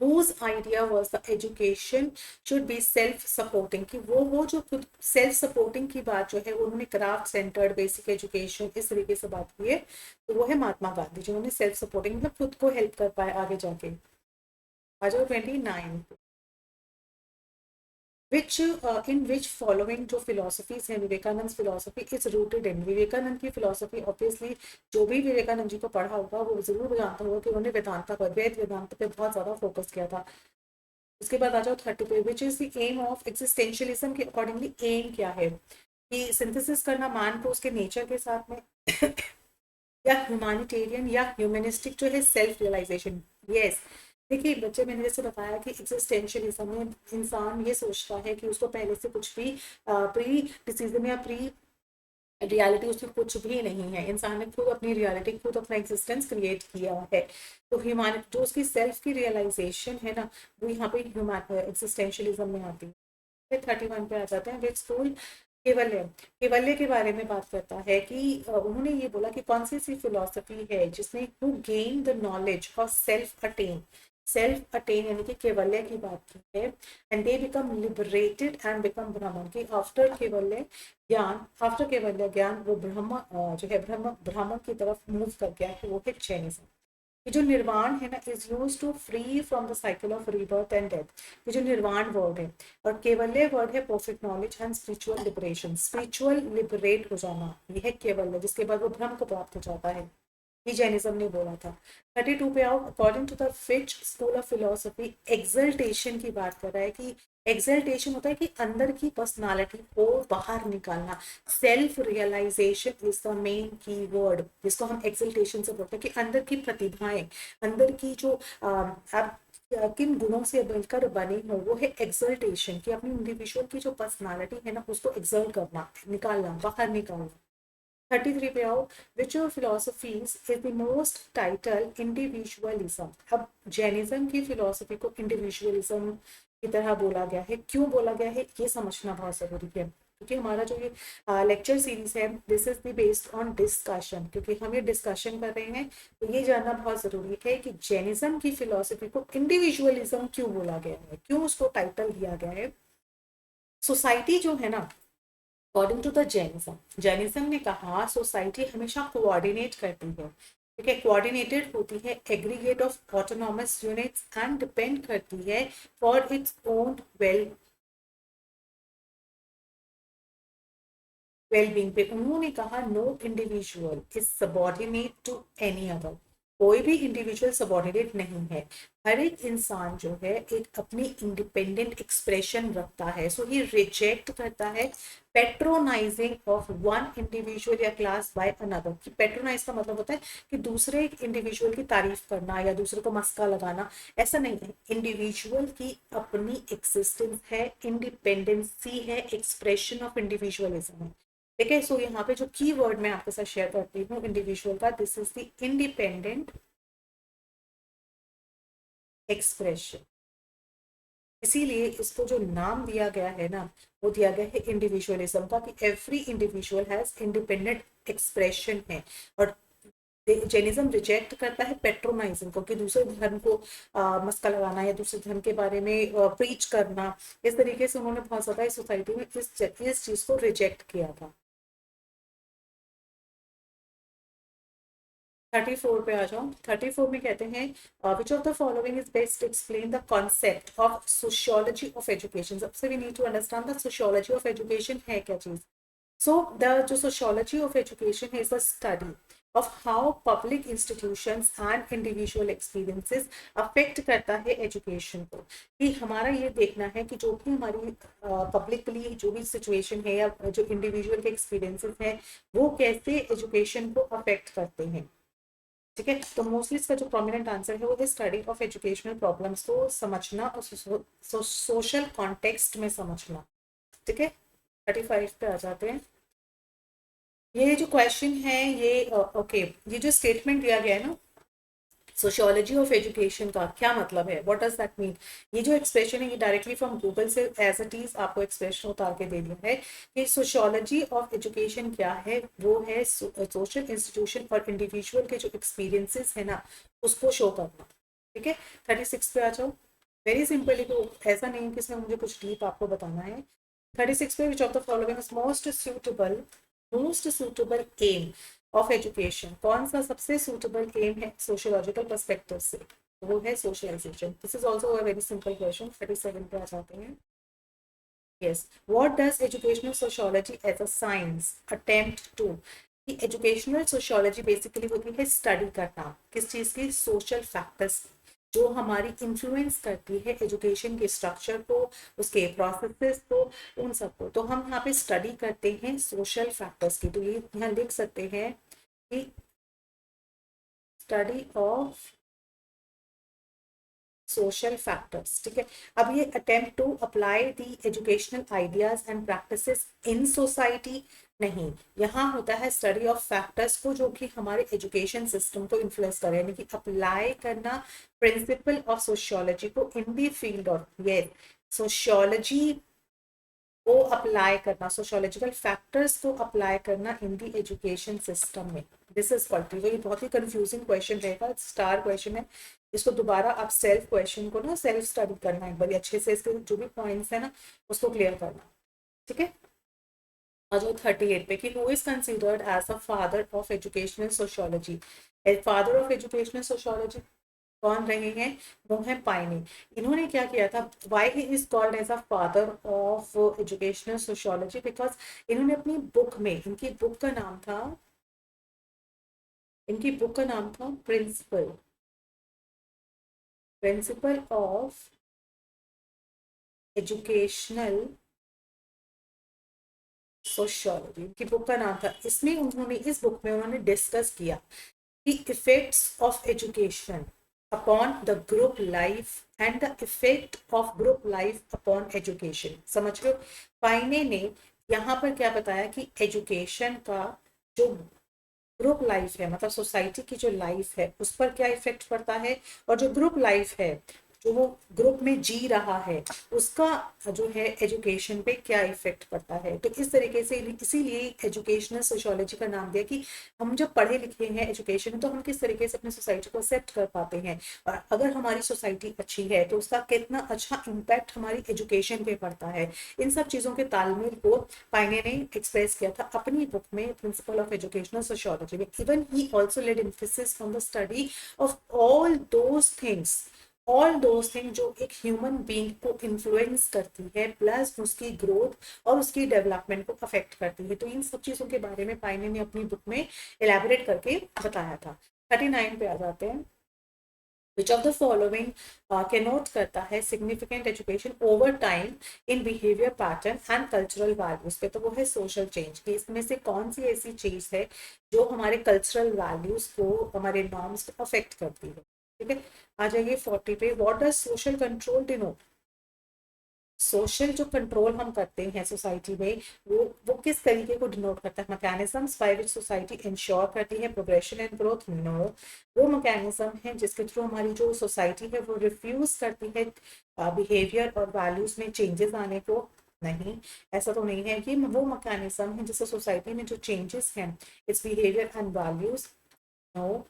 whose idea was the education should be self supporting, कि वो जो खुद सेल्फ सपोर्टिंग की बात जो है उन्होंने क्राफ्ट सेंटर्ड बेसिक एजुकेशन इस तरीके से बात की है। तो वो है महात्मा गांधी जिन्होंने सेल्फ सपोर्टिंग मतलब खुद को हेल्प कर पाए आगे जाके। आ जाओ 29। which in which following जो philosophies है Vivekananda philosophy is rooted in। Vivekananda की philosophy obviously जो भी विवेकानंद जी को पढ़ा होगा वो जरूर जानता होगा कि उन्होंने वेदांता पर, वेद वेदांत पे बहुत ज्यादा फोकस किया था। उसके बाद आ जाओ 30 पे। Which is the aim of existentialism के अकॉर्डिंगली एम क्या है, कि सिंथेसिस करना मान को उसके नेचर के साथ में या ह्यूमैनिटेरियन या ह्यूमनिस्टिक जो है सेल्फ रियलाइजेशन। यस। देखिए बच्चे, मैंने जैसे बताया कि एक्सिस्टेंशियलिज्म में इंसान ये सोचता है कि उसको पहले से कुछ भी प्री डिसीजन या प्री रियलिटी उसमें कुछ भी नहीं है, इंसान ने खुद अपनी रियलिटी, खुद अपना एग्जिस्टेंस क्रिएट किया है। तो ह्यूमैनिटी जो उसकी सेल्फ की रियलाइजेशन है ना वो यहाँ पे ह्यूमन एक्सिस्टेंशियलिज्म में आती है। 31 पे आ जाते हैं। Which school Kewalya. केवल्य के बारे में बात करता है कि उन्होंने ये बोला कि कौन सी ऐसी फिलोसफी है जिसने हु गेन द नॉलेज और सेल्फ अटेन। सेल्फ अटेन यानी कि केवल्य की बात की है, and they become liberated and become Brahman की आफ्टर केवल्य ज्ञान, आफ्टर केवल्य ज्ञान वो ब्रह्म जो है ब्रह्म ब्राह्मण की तरफ मूव कर गया है, वो है जैनिज्म। ये जो निर्वाण है ना is use to free from the cycle of rebirth and death, ये जो निर्वाण वर्ड है, और केवल्य वर्ड है perfect knowledge and spiritual liberation, spiritual liberate हो जाना, ये है केवल्य, जिसके बाद वो ब्रह्म को प्राप्त हो जाता है, ये जैनिज्म ने बोला था। 32 पे आओ, according to the which school of philosophy, exaltation की बात कर रहा है कि एक्सल्टेशन होता है कि अंदर की पर्सनालिटी को बाहर निकालना, self realisation is the main key word, जिसको हम एक्सल्टेशन से बोलते हैं कि अंदर की प्रतिभाएं, अंदर की जो आप किन गुणों से मिलकर बने हो, वो है एक्सल्टेशन, कि अपनी इंडिविजुअल की जो पर्सनालिटी है ना उसको एक्सल्ट करना, निकालना, बाहर निकालना। 33 पे आओ, which of philosophies is the most title individualism. अब जैनिज्म की फिलोसफी को इंडिविजुअलिज्म की तरह बोला गया है, क्यों बोला गया है ये समझना बहुत जरूरी है, क्योंकि हमारा जो ये लेक्चर सीरीज है this is the based on discussion, क्योंकि हम ये डिस्कशन कर रहे हैं, तो ये जानना बहुत जरूरी है कि जैनिज्म की फिलोसफी को इंडिविजुअलिज्म क्यों बोला गया है, क्यों उसको टाइटल दिया गया है। सोसाइटी जो है ना, अकॉर्डिंग टू द जैनिज्म ने कहा सोसाइटी हमेशा कोऑर्डिनेट करती है, ठीक है, कोऑर्डिनेटेड होती है, aggregate of autonomous units and depend करती है फॉर इट्स ओन वेलबींग पे। उन्होंने कहा no individual is subordinate to any other, कोई भी इंडिविजुअल सबॉर्डिनेट नहीं है, हर एक इंसान जो है एक अपनी इंडिपेंडेंट एक्सप्रेशन रखता है, सो ही रिजेक्ट करता है पेट्रोनाइजिंग ऑफ वन इंडिविजुअल या क्लास बाय अनदर। कि पेट्रोनाइज का मतलब होता है कि दूसरे एक इंडिविजुअल की तारीफ करना या दूसरे को मस्का लगाना, ऐसा नहीं है, इंडिविजुअल की अपनी एक्सिस्टेंस है, इंडिपेंडेंसी है, एक्सप्रेशन ऑफ इंडिविजुअलिज्म है, ठीक है। सो यहाँ पे जो की वर्ड मैं आपके साथ शेयर करती हूँ इंडिविजुअल का, this is the independent expression, इसीलिए इसको जो नाम दिया गया है ना वो दिया गया है इंडिविजुअलिज्म का, कि every individual has independent expression है। और जैनिज्म रिजेक्ट करता है पेट्रोनाइजिंग को, कि दूसरे धर्म को मस्का लगाना या दूसरे धर्म के बारे में प्रीच करना, इस तरीके से उन्होंने बहुत ज्यादा इस सोसाइटी में इस चीज को रिजेक्ट किया था। 34 पे आ जाओ, 34 में कहते हैं which of the following is best explain the concept of sociology of education. सबसे we need to understand the sociology of education है क्या चीज। सो द जो sociology of education is the study of how public institutions and individual experiences affect करता है education को, कि हमारा ये देखना है कि जो भी हमारी पब्लिकली जो भी सिचुएशन है या जो इंडिविजुअल के एक्सपीरियंसेस हैं वो कैसे एजुकेशन को अफेक्ट करते हैं, ठीक है। तो मोस्टली इसका जो प्रोमिनेंट आंसर है वो है स्टडी ऑफ एजुकेशनल प्रॉब्लम्स को समझना और सोशल कॉन्टेक्स्ट में समझना, ठीक है। 35 पे आ जाते हैं। ये जो क्वेश्चन है ये ओके, ये जो स्टेटमेंट दिया गया है ना सोशियोलॉजी ऑफ एजुकेशन का क्या मतलब है, व्हाट डज दैट मीन। ये जो एक्सप्रेशन है ये डायरेक्टली फ्रॉम गूगल से एज इट इज आपको एक्सप्रेशन उतार के दे दिया है कि सोशियोलॉजी ऑफ एजुकेशन क्या है, वो है सोशल इंस्टीट्यूशन और इंडिविजुअल के जो एक्सपीरियंसेस है ना उसको शो करना, ठीक है। 36 पे आ जाओ, वेरी सिंपली, तो ऐसा नहीं कि इसमें मुझे कुछ डीप आपको बताना है। 36 पे which of the following is most suitable aim of education, कौन सा सबसे सूटेबल एम है सोशियोलॉजिकल पर्सपेक्टिव से, वो है socialisation. This is also a very simple question. 37 पे आ जाते हैं। Yes, what does educational sociology as a science attempt to. Educational sociology basically होती है स्टडी करना किस चीज की, सोशल फैक्टर्स जो हमारी इन्फ्लुएंस करती है एजुकेशन के स्ट्रक्चर को, उसके प्रोसेसेस को, उन सबको। तो हम यहाँ पे स्टडी करते हैं सोशल फैक्टर्स की, तो ये यहाँ लिख सकते हैं कि स्टडी ऑफ सोशल फैक्टर्स, ठीक है। अब ये attempt to apply the educational ideas and practices in society नहीं, यहाँ होता है स्टडी ऑफ फैक्टर्स को जो कि हमारे एजुकेशन सिस्टम को इन्फ्लुएंस करे, यानी कि अप्लाई करना प्रिंसिपल ऑफ सोशियोलॉजी को इन द फील्ड ऑफ, ये सोशियोलॉजी को अप्लाई करना, सोशोलॉजिकल फैक्टर्स को अप्लाई करना इन दी एजुकेशन सिस्टम में, दिस इज क्वालिटी। ये बहुत ही कंफ्यूजिंग क्वेश्चन रहेगा, स्टार क्वेश्चन है, इसको दोबारा आप सेल्फ क्वेश्चन को ना सेल्फ स्टडी करना एक बार अच्छे से, इसके जो भी पॉइंट्स है ना उसको क्लियर करना, ठीक है। आ जाओ 38 पे कि who is considered as a father of educational sociology. Father of educational sociology कौन रहे हैं, वो है पाइनी। इन्होंने क्या किया था, why he is called as a father of educational sociology, because इन्होंने अपनी बुक में, इनकी बुक का नाम था principle principle of educational sociology, इनकी बुक का नाम था। इसमें उन्होंने, इस बुक में उन्होंने डिस्कस किया the effects of education upon the group life and the effect of group life upon education। समझ रहे हो, पाइने ने यहाँ पर क्या बताया कि एजुकेशन का जो ग्रुप लाइफ है, मतलब सोसाइटी की जो लाइफ है उस पर क्या इफेक्ट पड़ता है, और जो ग्रुप लाइफ है जो वो ग्रुप में जी रहा है उसका जो है एजुकेशन पे क्या इफेक्ट पड़ता है। तो इस तरीके से इसीलिए एजुकेशनल सोशियोलॉजी का नाम दिया कि हम जब पढ़े लिखे हैं एजुकेशन, तो हम किस तरीके से अपनी सोसाइटी को एक्सेप्ट कर पाते हैं, और अगर हमारी सोसाइटी अच्छी है तो उसका कितना अच्छा इम्पैक्ट हमारी एजुकेशन पे पड़ता है। इन सब चीज़ों के तालमेल को पाइने ने एक्सप्रेस किया था अपनी बुक में प्रिंसिपल ऑफ एजुकेशनल सोशियोलॉजी में। Even he also laid emphasis on the study of all those thing जो एक ह्यूमन बीइंग को इन्फ्लुएंस करती है, प्लस उसकी ग्रोथ और उसकी डेवलपमेंट को अफेक्ट करती है। तो इन सब चीज़ों के बारे में पाइने ने अपनी बुक में एलैबोरेट करके बताया था। 39 पे आ जाते हैं। Which of the following connote करता है significant education over time in behavior pattern and cultural values पे, तो वो है social change। कि इसमें से कौन सी ऐसी चीज है जो हमारे cultural values को, हमारे norms को affect करती है, ठीक है। आ जाइए 40 पे, what does social control denote। Social जो कंट्रोल हम करते हैं सोसाइटी में, वो किस तरीके को डिनोट करता है, mechanisms by which society ensure करती है प्रोग्रेशन एंड ग्रोथ। नो, वो मैकेनिज्म है जिसके थ्रू हमारी जो सोसाइटी है वो रिफ्यूज करती है बिहेवियर और वैल्यूज में चेंजेस आने को। नहीं, ऐसा तो नहीं है कि वो मैकेनिज्म है जिससे सोसाइटी में जो चेंजेस हैं its behaviour and values. No,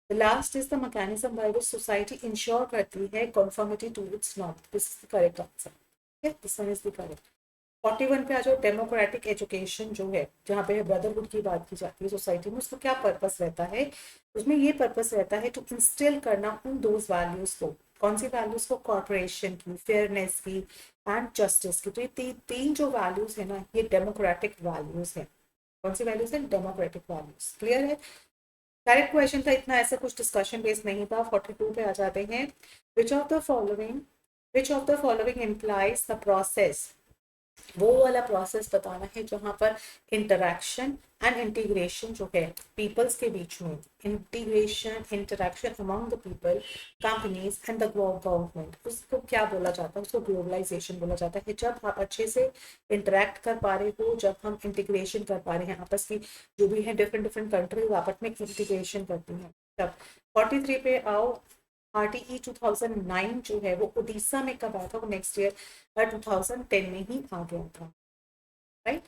The last is the mechanism by which society ensure करती है conformity to its norm। This is the correct answer. Okay, this one is the correct। 41 पे आ जाओ, democratic education जो है, जहाँ पे brotherhood की बात की जाती है सोसाइटी में, उसका क्या पर्पस रहता है, उसमें ये पर्पस रहता है टू इंस्टिल करना उन दोज वैल्यूज को, कौन सी वैल्यूज को, कॉर्पोरेशन की, फेयरनेस की एंड जस्टिस की। तो ये तीन जो वैल्यूज है ना, ये डेमोक्रेटिक वैल्यूज है। कौन सी वैल्यूज है, डेमोक्रेटिक वैल्यूज। क्लियर है, डायरेक्ट क्वेश्चन था, इतना ऐसा कुछ डिस्कशन बेस्ड नहीं था। 42 पे आ जाते हैं, which of the following implies the process. वो वाला प्रोसेस बताना है जहां पर इंटरेक्शन एंड इंटीग्रेशन जो है पीपल्स के बीच में, integration interaction among the people, companies and the government, उसको क्या बोला जाता है, उसको ग्लोबलाइजेशन बोला जाता है। जब आप अच्छे से इंटरेक्ट कर पा रहे हो, जब हम इंटीग्रेशन कर पा रहे हैं आपस की, जो भी है डिफरेंट डिफरेंट कंट्रीज आपस में इंटीग्रेशन करती हैं तब। 43 पे आओ, RTE 2009 जो है वो उड़ीसा में कब आया था, वो नेक्स्ट ईयर 2010 में ही आ गया था, राइट।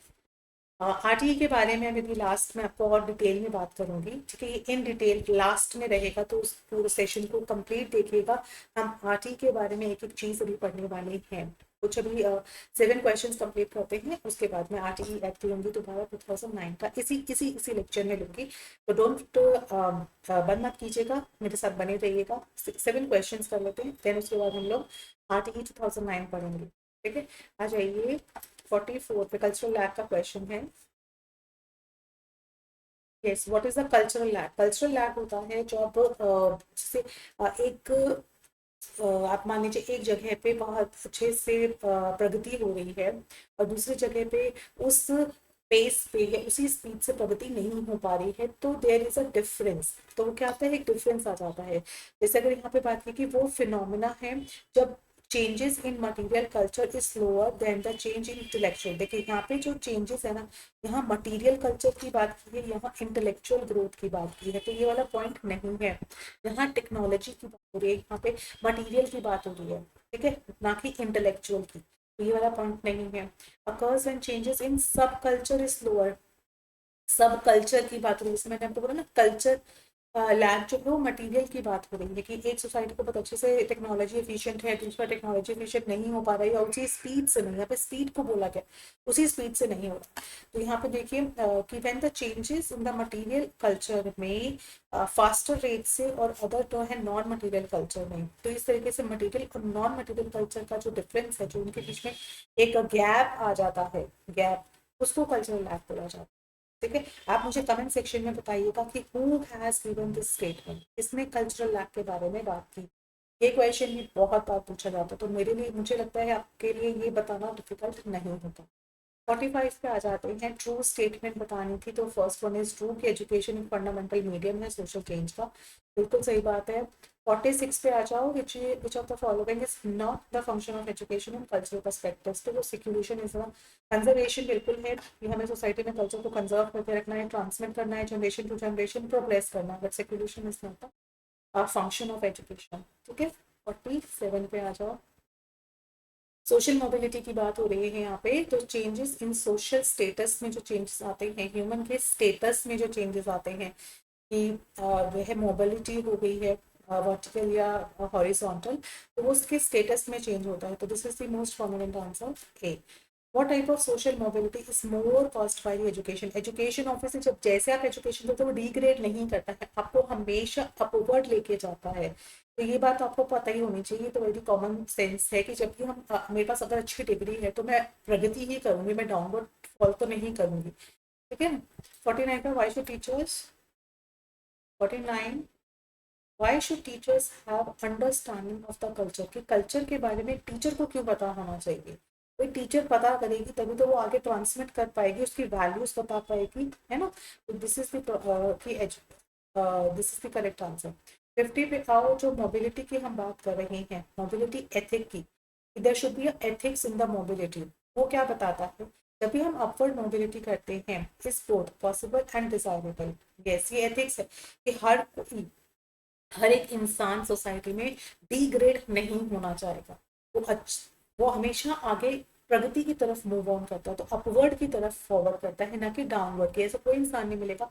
RTE के बारे में अभी लास्ट में आपको और डिटेल में बात करूंगी, ठीक है। ये इन डिटेल लास्ट में रहेगा, तो उस पूरे सेशन को कंप्लीट देखिएगा। हम RTE के बारे में एक एक चीज अभी पढ़ने वाले हैं। कुछ अभी 7 क्वेश्चंस कंप्लीट करते हैं, उसके बाद मैं RTE एक्ट लूंगी दोबारा 2009 का, इसी लेक्चर में लूंगी। तो डोंट बंद मत कीजिएगा, मेरे साथ बने रहिएगा। 7 क्वेश्चंस कर लेते हैं, देन उसके बाद हम लोग RTE 2009 पढ़ेंगे, ठीक है। आ जाइए 44 पे, कल्चरल लैग का क्वेश्चन है। Yes, what is the cultural lag. Cultural lag होता है जब जैसे एक आप मान लीजिए एक जगह पे बहुत अच्छे से प्रगति हो रही है और दूसरी जगह पे उस पेस पे या उसी स्पीड से प्रगति नहीं हो पा रही है, तो देयर इज अ डिफरेंस। तो वो क्या आता है, एक डिफरेंस आ जाता है। जैसे अगर यहाँ पे बात की कि वो फिनोमिना है जब changes in material culture is slower then the change in intellectual. देखिए यहाँ पे जो चेंजेस है ना, यहाँ मटेरियल कल्चर की बात की है, यहाँ इंटेलेक्चुअल ग्रोथ की बात की है, तो ये वाला पॉइंट नहीं है। यहाँ टेक्नोलॉजी की बात हो रही है, यहाँ पे मटेरियल की बात हो रही है, ठीक है, ना कि इंटेलेक्चुअल की। तो ये वाला पॉइंट नहीं है। अकर्स व्हेन चेंजेस इन सब कल्चर इज लोअर, सब कल्चर की बात हो रही है, जैसे मैंने आपको बोला ना कल्चर लैब जो है वो मटेरियल की बात हो रही है कि एक सोसाइटी को बहुत अच्छे से टेक्नोलॉजी एफिशिएंट है, दूसरा टेक्नोलॉजी एफिशिएंट नहीं हो पा रही है, और उसी स्पीड से नहीं, यहाँ पे स्पीड को बोला गया, उसी स्पीड से नहीं हो रहा। तो यहाँ पे देखिए कि when the changes in the material culture में फास्टर रेट से और अदर जो है नॉन मटेरियल कल्चर में, तो इस तरीके से मटेरियल और नॉन मटेरियल कल्चर का जो डिफरेंस है, जो उनके बीच में एक गैप आ जाता है, गैप, उसको कल्चरल लैप बोला जाता है। ठीक है, आप मुझे कमेंट सेक्शन में बताइएगा कि who has given this statement, किसने कल्चरल लैप के बारे में बात की। ये क्वेश्चन भी बहुत बार पूछा जाता है, तो मेरे लिए, मुझे लगता है आपके लिए ये बताना डिफिकल्ट नहीं होता। 45 पे आ जाते हैं, ट्रू स्टेटमेंट बतानी थी, तो फर्स्ट वन इज ट्रू कि एजुकेशन एक फंडामेंटल मीडियम है सोशल चेंज का, बिल्कुल सही बात है। 46 पे आ जाओ, विच of the following is not the function of education in cultural perspective, तो वो सिक्यूलेशन इज कंजर्वेशन बिल्कुल है कि हमें सोसाइटी में कल्चर को कंजर्व करके रखना है, ट्रांसमिट करना है जनरेशन टू जनरेशन, प्रोग्रेस करना है, but circulation is not the function of education. ठीक है, 47 पे आ जाओ, सोशल मोबिलिटी की बात हो रही है यहाँ पे, तो चेंजेस इन सोशल स्टेटस में जो चेंजेस आते हैं, ह्यूमन के स्टेटस में जो चेंजेस आते हैं कि वह मोबिलिटी हो गई है वर्टिकल या हॉरिजॉन्टल, तो वो उसके स्टेटस में चेंज होता है, तो this is the most prominent answer A. What type of social mobility is more caused by the education? Education obviously जब जैसे आप एजुकेशन देते हो वो डिग्रेड नहीं करता है, आपको हमेशा अपवर्ड लेके जाता है, तो ये बात आपको पता ही होनी चाहिए। तो वेरी कॉमन सेंस है कि जब भी हम मेरे पास अगर अच्छी डिग्री है तो मैं प्रगति ही करूंगी, मैं डाउनवर्ड फॉल तो नहीं करूंगी। ठीक है, 49 का why should teachers, 49, why should teachers have understanding of the culture, कि कल्चर के बारे में टीचर को क्यों पता होना चाहिए। कोई टीचर पता करेगी तभी तो वो आगे ट्रांसमिट कर पाएगी, उसकी वैल्यूज बता पाएगी, है ना। तो this is this is the correct answer. 50 पे आओ, जो मोबिलिटी की हम बात कर रहे हैं, मोबिलिटी एथिक की, there should be ethics in the mobility, वो क्या बताता है, जब भी हम अपवर्ड मोबिलिटी करते हैं, is both possible and desirable. Yes, ये एथिक्स है कि हर एक इंसान सोसाइटी में डिग्रेड नहीं होना चाहेगा, वो हमेशा आगे प्रगति की तरफ मूव ऑन करता है, तो अपवर्ड की तरफ फॉरवर्ड करता है, ना कि डाउनवर्ड की। ऐसा कोई इंसान नहीं मिलेगा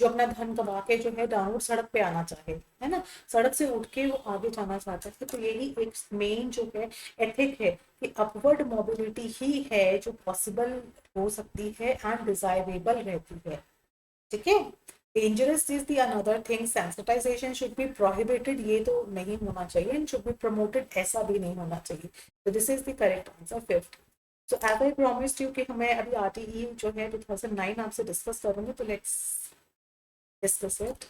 जो अपना धन कमा के जो है डाउनवर्ड सड़क पे आना चाहे, है ना, सड़क से उठ के वो आगे जाना चाहता है। तो यही एक मेन जो है एथिक है कि अपवर्ड मोबिलिटी ही है जो पॉसिबल हो सकती है एंड डिजायरेबल रहती है। ठीक है, dangerous is the another thing, sensitisation should be prohibited, ये तो नहीं होना चाहिए, एंड शुड बी प्रमोटेड, ऐसा भी नहीं होना चाहिए। तो this is the correct answer 5th। So as I promised you कि हमें अभी आरटीई जो है 2009 आपसे डिस्कस करूंगी, तो let's discuss it.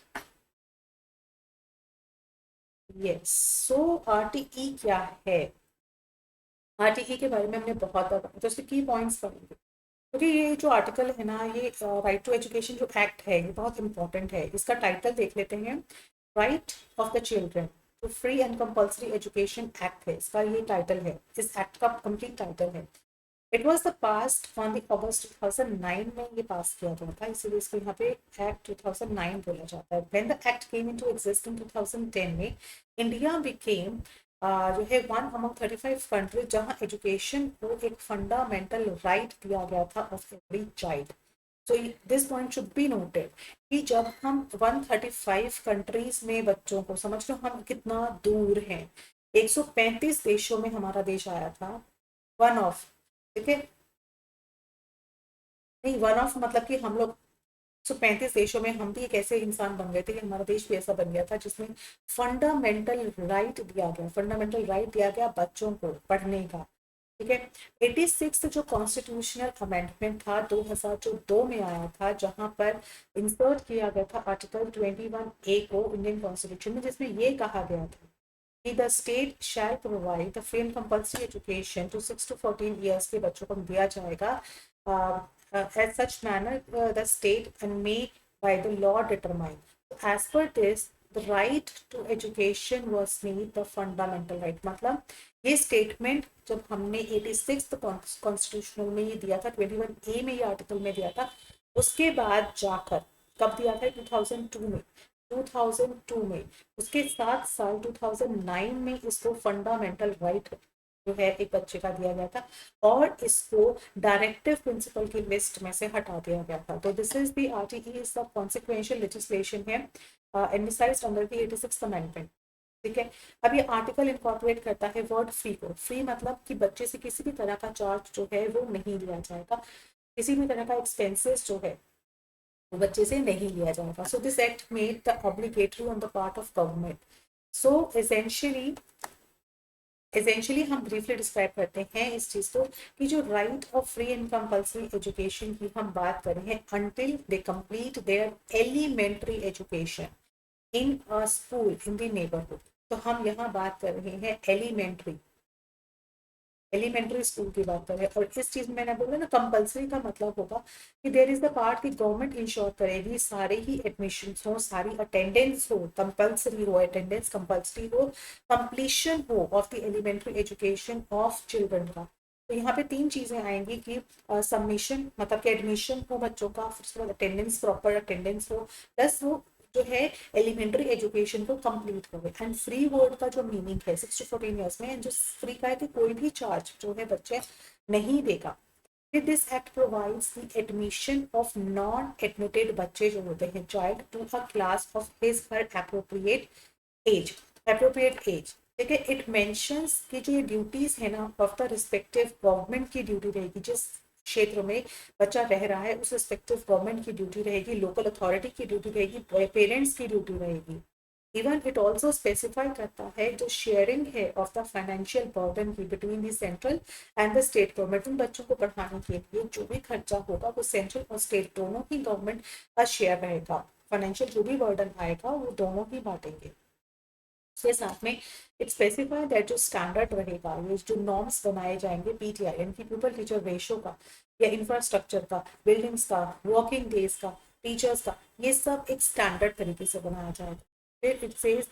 Yes, so RTE क्या है, आरटीई के बारे में हमने बहुत बार, तो उसके की पॉइंट्स पढ़ेंगे, क्योंकि ये जो आर्टिकल है ना, ये राइट टू एजुकेशन जो एक्ट है, ये बहुत इंपॉर्टेंट है। इसका टाइटल देख लेते हैं, right of the children to free and compulsory education act है, इसका ये टाइटल है, इस एक्ट का कंप्लीट टाइटल है। It was the passed on the August 2009 में ये पास किया गया था, इसीलिए इसको यहाँ पे एक्ट 2009 बोला जाता है। When the act came into exist in 2010 में, इंडिया बिकेम जो है वन अमंग 35 कंट्रीज जहाँ एजुकेशन को एक फंडामेंटल राइट दिया गया था of every child. So this point should be noted कि जब हम 135 कंट्रीज में बच्चों को, समझ लो हम कितना दूर हैं, 135 देशों में हमारा देश आया था, वन ऑफ, ठीक है, नहीं वन ऑफ मतलब कि हम लोग 135 देशों में हम भी एक ऐसे इंसान बन गए थे कि हमारा देश भी ऐसा बन गया था जिसमें फंडामेंटल राइट दिया गया, फंडामेंटल राइट दिया गया बच्चों को पढ़ने का। ठीक है, 86 जो कॉन्स्टिट्यूशनल अमेंडमेंट था 2002 में आया था, जहां पर इंसर्ट किया गया था आर्टिकल 21A को इंडियन कॉन्स्टिट्यूशन में, जिसमें ये कहा गया था कि the state shall provide the free and compulsory education to 6 to 14 years के बच्चों को दिया जाएगा, as such manner the state and may by the law determine. As per this, the right to education was made the fundamental right। मतलब ये statement जब हमने 86 constitutional में ये दिया था, 21A में ये आर्टिकल में दिया था, उसके बाद जाकर कब दिया था, 2002 में, 2002 में, उसके 7 साल 2009 में इसको फंडामेंटल राइट जो है एक बच्चे का दिया गया था और इसको डायरेक्टिव प्रिंसिपल की लिस्ट में से हटा दिया गया था। तो this is the RTE is the consequential legislation है एनवर्साइज्ड अंडर द 86th अमेंडमेंट। ठीक है, अब ये आर्टिकल इनकॉर्पोरेट करता है वर्ड फ्री को। फ्री मतलब कि बच्चे से किसी भी तरह का चार्ज जो है वो नहीं लिया जाएगा, किसी भी तरह का एक्सपेंसेस जो है वो बच्चे से नहीं लिया जाएगा। So this act made the obligatory on the part of government. So essentially हम ब्रीफली डिस्क्राइब करते हैं इस चीज को कि जो right of free and compulsory education की हम बात कर रहे हैं until they complete their elementary education in a school in the neighbourhood. तो हम यहाँ बात कर रहे हैं एलिमेंट्री स्कूल की बात करें। और इस चीज में मैंने बोला ना कंपलसरी का मतलब होगा कि देयर इज द पार्ट की गवर्नमेंट इंश्योर करेगी सारे ही एडमिशन हो, सारी अटेंडेंस हो, कंपलसरी हो, अटेंडेंस कंपलसरी हो, कंप्लीशन हो of the elementary education of children का। तो यहाँ पे तीन चीजें आएंगी कि सबमिशन मतलब कि एडमिशन हो बच्चों का, फिर उसके बाद अटेंडेंस, प्रॉपर अटेंडेंस हो, प्लस वो जो है एलिमेंट्री एजुकेशन को कंप्लीट करें। एंड फ्री वर्ड का जो मीनिंग है 6 to 14 ईयर्स में जो फ्री का है कि कोई भी चार्ज जो है बच्चे नहीं देगा। फिर this act provides the admission of non admitted बच्चे जो होते हैं child to a class of his her appropriate age. ठीक है, इट मेंशंस कि जो ये ड्यूटीज है ना ऑफ द रिस्पेक्टिव गवर्नमेंट की ड्यूटी रहेगी, जिस क्षेत्र में बच्चा रह रहा है उस रिस्पेक्टिव गवर्नमेंट की ड्यूटी रहेगी, लोकल अथॉरिटी की ड्यूटी रहेगी, पेरेंट्स की ड्यूटी रहेगी। इवन इट ऑल्सो स्पेसिफाई करता है जो शेयरिंग है ऑफ द फाइनेंशियल बर्डन की between the central and the state government. उन बच्चों को पढ़ाने के लिए जो भी खर्चा होगा वो सेंट्रल और स्टेट दोनों ही गवर्नमेंट का शेयर रहेगा। फाइनेंशियल जो भी बर्डन आएगा वो दोनों ही बांटेंगे। उसके साथ में इट स्पेसिफाई दैट जो स्टैंडर्ड रहेगा, ये जो नॉर्म्स बनाए जाएंगे पीटीआई यानी कि पीपल टीचर रेशो का या इंफ्रास्ट्रक्चर का, बिल्डिंग्स का, वर्किंग डेज का, टीचर्स का, ये सब एक स्टैंडर्ड तरीके से बनाया जाएगा। फिर it says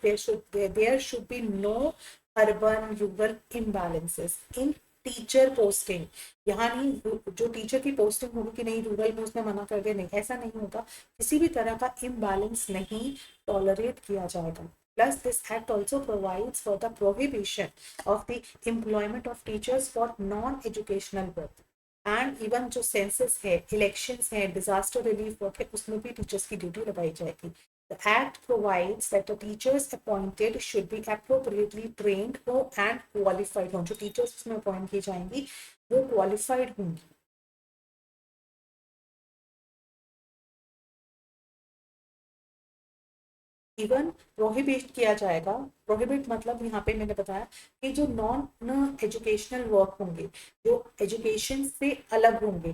there should be no urban rural imbalances in teacher posting. यहाँ नहीं जो टीचर की पोस्टिंग होगी कि नहीं रूरल में उसने मना कर दिया, नहीं ऐसा नहीं होगा, किसी भी तरह का इम्बैलेंस नहीं टॉलरेट किया जाएगा। Plus, this act also provides for the prohibition of the employment of teachers for non-educational work. And even जो सेंसस है, इलेक्शंस है, डिजास्टर रिलीफ वर्क है, उसमें भी टीचर्स की ड्यूटी लगाई जाएगी। The act provides that the teachers appointed should be appropriately trained हो and qualified हो। जो टीचर्स उसमें अपॉइंट की जाएंगी वो क्वालिफाइड होंगी। इवन प्रोहिबिट किया जाएगा। प्रोहिबिट मतलब यहाँ पे मैंने बताया कि जो नॉन एजुकेशनल वर्क होंगे, जो एजुकेशन से अलग होंगे,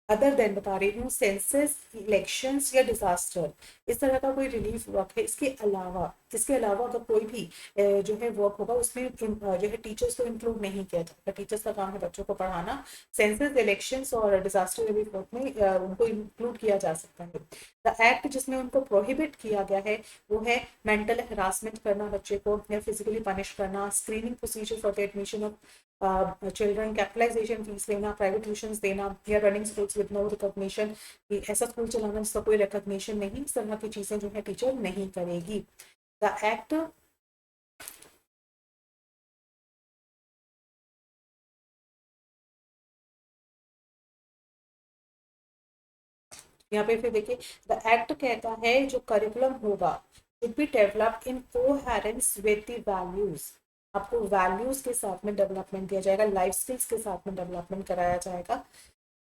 अदर देन बता रही हूँ सेंसस, इलेक्शंस या डिजास्टर, इस तरह का कोई रिलीफ वर्क है, इसके अलावा अगर कोई भी जो है वर्क होगा उसमें जो है टीचर्स को इंक्लूड नहीं किया जाएगा। टीचर्स का काम है बच्चों को पढ़ाना। सेंसस, इलेक्शंस और डिजास्टर रिलीफ वर्क में उनको इंक्लूड किया जा सकता है। द एक्ट जिसमें उनको प्रोहिबिट किया गया है वो है मेंटल हरासमेंट करना बच्चे को या फिजिकली पनिश करना, screening procedure for the admission of children, capitalisation fees लेना, प्राइवेट ट्यूशन देना या running schools with no recognition, ऐसा स्कूल चलाना जिसका कोई रिकॉग्निशन नहीं, इस तरह की चीजें जो है टीचर नहीं करेगी। द एक्ट यहाँ पे फिर देखिए द एक्ट कहता है जो करिकुलम होगा should be developed in coherence with the values. आपको वैल्यूज के साथ में डेवलपमेंट दिया जाएगा, लाइफ स्किल्स के साथ में डेवलपमेंट कराया जाएगा।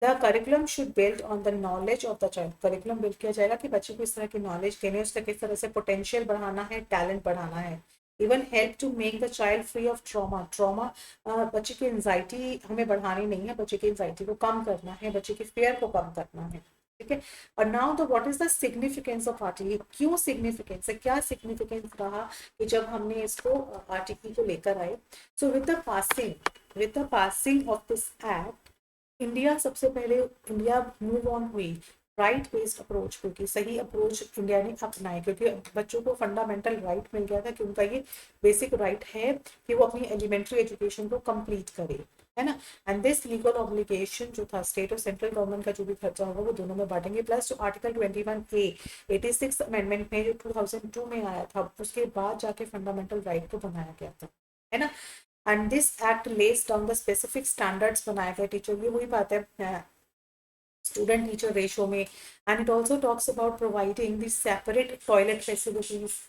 The curriculum should build on the knowledge of the child. Curriculum build किया जाएगा कि बच्चे को इस तरह की नॉलेज देनी है, उसका किस तरह से पोटेंशियल बढ़ाना है, टैलेंट बढ़ाना है। Even help to make the child free of trauma. Trauma बच्चे की एंजाइटी हमें बढ़ानी नहीं है, बच्चे की एंजाइटी को कम करना है, बच्चे की फेयर को कम करना है। ठीक है, और now the what is the significance of RTE. क्यों सिग्निफिकेंस है, क्या सिग्निफिकेंस रहा कि जब हमने इसको आरटीई को लेकर आए। So with the passing of this act India सबसे पहले इंडिया मूव ऑन हुई राइट बेस्ड अप्रोच पे, कि सही अप्रोच इंडिया ने अपनाए, क्योंकि बच्चों को फंडामेंटल राइट मिल गया था कि उनका ये बेसिक राइट है कि वो अपनी एलिमेंट्री एजुकेशन को कंप्लीट करे, है ना। एंड दिस लीगल ऑब्लिगेशन जो था स्टेट और सेंट्रल गवर्नमेंट का जो भी खर्चा होगा वो दोनों में बांटेंगे। प्लस जो आर्टिकल 21A 86 अमेंडमेंट में जो 2002 में आया था उसके बाद जाके फंडामेंटल राइट को बनाया गया था, है ना। And this act less down the specific standards बनाए गए टीचर, ये वही बात है student teacher ratio में, and it also talks about providing the separate toilet facilities.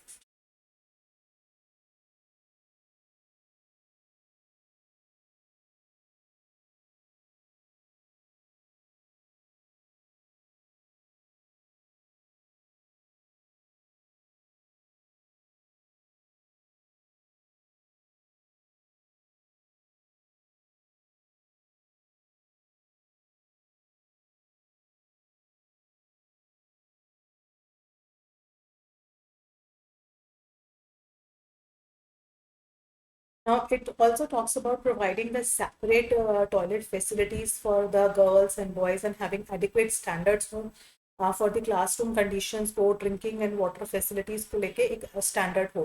Now, it also talks about providing the separate toilet facilities for the girls and boys and having adequate standards for the classroom conditions को, drinking and water facilities को लेके एक standard हो,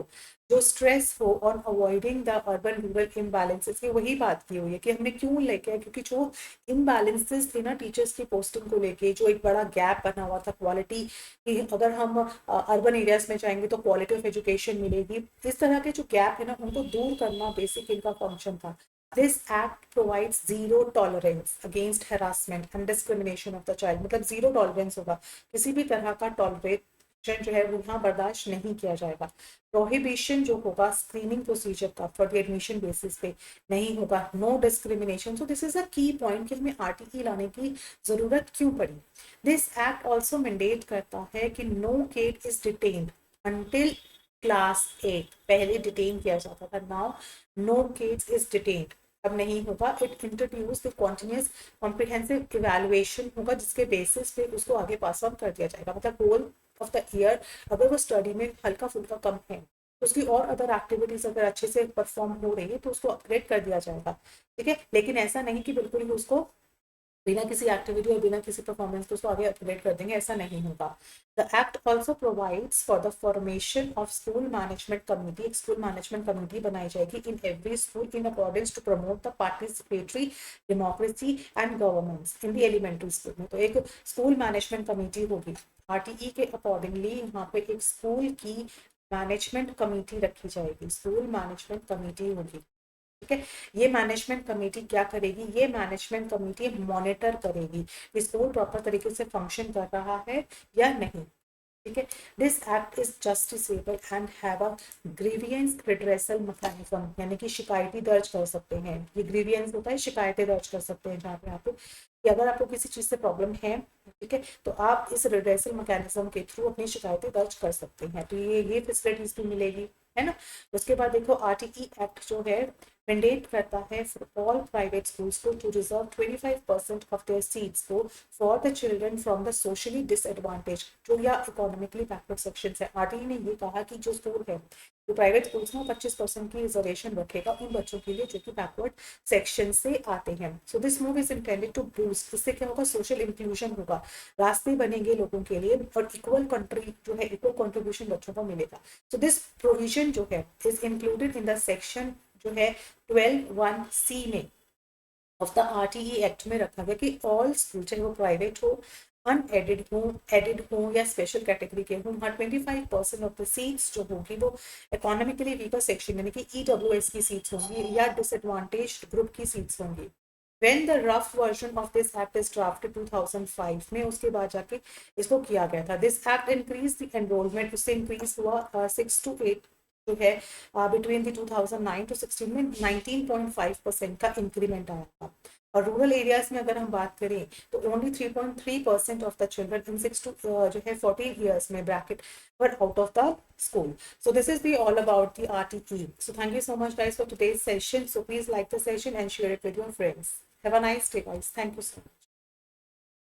जो stress हो on avoiding the urban rural imbalances की वही बात की हुई है कि हमने क्यों लेके, क्योंकि जो इम्बैलेंसेस थे ना टीचर्स की पोस्टिंग को लेके, जो एक बड़ा गैप बना हुआ था क्वालिटी कि अगर हम अर्बन एरियाज में जाएंगे तो क्वालिटी ऑफ एजुकेशन मिलेगी, इस तरह के जो गैप है ना उनको दूर करना बेसिक इनका फंक्शन था. This act provides zero tolerance against harassment and discrimination of the child, मतलब जीरो टॉलरेंस होगा, किसी भी तरह का टॉलरेशन जो है वो यहाँ बर्दाश्त नहीं किया जाएगा. प्रोहिबिशन जो होगा स्क्रीनिंग प्रोसीजर का फॉर द एडमिशन बेसिस पे नहीं होगा. No discrimination. So this is a key point कि हमें आरटीई लाने की जरूरत क्यों पड़ी. दिस एक्ट ऑल्सो मैंडेट करता है कि no kid is detained until class 8. पहले डिटेन किया जाता था, now no kids is detained, अब नहीं होगा. It introduce the continuous comprehensive evaluation होगा जिसके बेसिस पे उसको आगे पास ऑन कर दिया जाएगा. मतलब गोल ऑफ द ईयर अगर वो स्टडी में हल्का फुल्का कम है तो उसकी और अदर एक्टिविटीज अगर अच्छे से परफॉर्म हो रही है तो उसको अपग्रेड कर दिया जाएगा. ठीक है, लेकिन ऐसा नहीं कि बिल्कुल ही उसको बिना किसी एक्टिविटी और बिना किसी परफॉर्मेंस को उसको आगे अपग्रेड कर देंगे, ऐसा नहीं होगा. The act also provides for the formation of school management committee. एक स्कूल मैनेजमेंट कमिटी बनाई जाएगी in every school in accordance to promote the participatory democracy and governance in the elementary school में. तो एक स्कूल मैनेजमेंट कमेटी होगी RTE के accordingly. यहाँ पे एक स्कूल की मैनेजमेंट कमेटी रखी जाएगी, स्कूल मैनेजमेंट कमेटी होगी. ठीक है, ये मैनेजमेंट कमेटी क्या करेगी, ये मैनेजमेंट कमेटी मॉनिटर करेगी कि स्कूल प्रॉपर तरीके से फंक्शन कर रहा है या नहीं. ठीक है, this act is justiciable and have a grievance redressal mechanism, यानी कि शिकायती दर्ज कर सकते हैं. ये ग्रीवियंस होता है, शिकायतें दर्ज कर सकते हैं जहाँ पे आप कि अगर आपको किसी चीज से प्रॉब्लम है, ठीक है, तो आप इस रिड्रेसल मैकेनिज्म के थ्रू अपनी शिकायतें दर्ज कर सकते हैं. तो ये फैसिलिटीज भी मिलेगी, है ना. उसके बाद देखो आरटीई एक्ट जो है मैंडेट करता है फॉर ऑल प्राइवेट स्कूल्स को to reserve 25% of their seats को for the children from the socially disadvantage जो या इकोनॉमिकली बैकवर्ड सेक्शन है. आरटीई ने ये कहा कि जो स्कूल है, जो प्राइवेट स्कूल्स में 25% की रिजर्वेशन रखेगा उन बच्चों के लिए जो कि बैकवर्ड सेक्शन से आते हैं. So this move is intended to boost, इससे क्या होगा, सोशल इंक्लूजन होगा, रास्ते बनेंगे लोगों के लिए और इक्वल कंट्री जो है इक्वल कंट्रीब्यूशन बच्चों को मिलेगा. सो दिस प्रोविजन जो है is included in the section जो है 12(1)(c) में ऑफ द आरटीई एक्ट में रखा गया कि ऑल स्कूल चाहे वो प्राइवेट हो, अनएडेड हो, एडेड हो या स्पेशल कैटेगरी के हो, वहाँ 25% ऑफ द सीट्स जो होगी वो इकोनॉमिकली वीकर सेक्शन यानी कि ईडब्ल्यूएस की सीट्स होंगी या डिसएडवांटेज्ड ग्रुप की सीट्स होंगी. When the rough version of this act is drafted 2005 में, उसके बाद जाके इसको किया गया था. This act increased the enrollment, उससे इंक्रीज हुआ 6 to 8 जो है बिटवीन द 2009 to 16 में 19.5% का इंक्रीमेंट आया था. और रूरल एरियाज में अगर हम बात करें तो only 3.3% of the children in 6 to जो है 14 ईयर्स में bracket were out of the school. So this is the all about the RTE. So thank you so much guys for today's session. So please like the session and share it with your friends. Have a nice day guys. Thank you so much.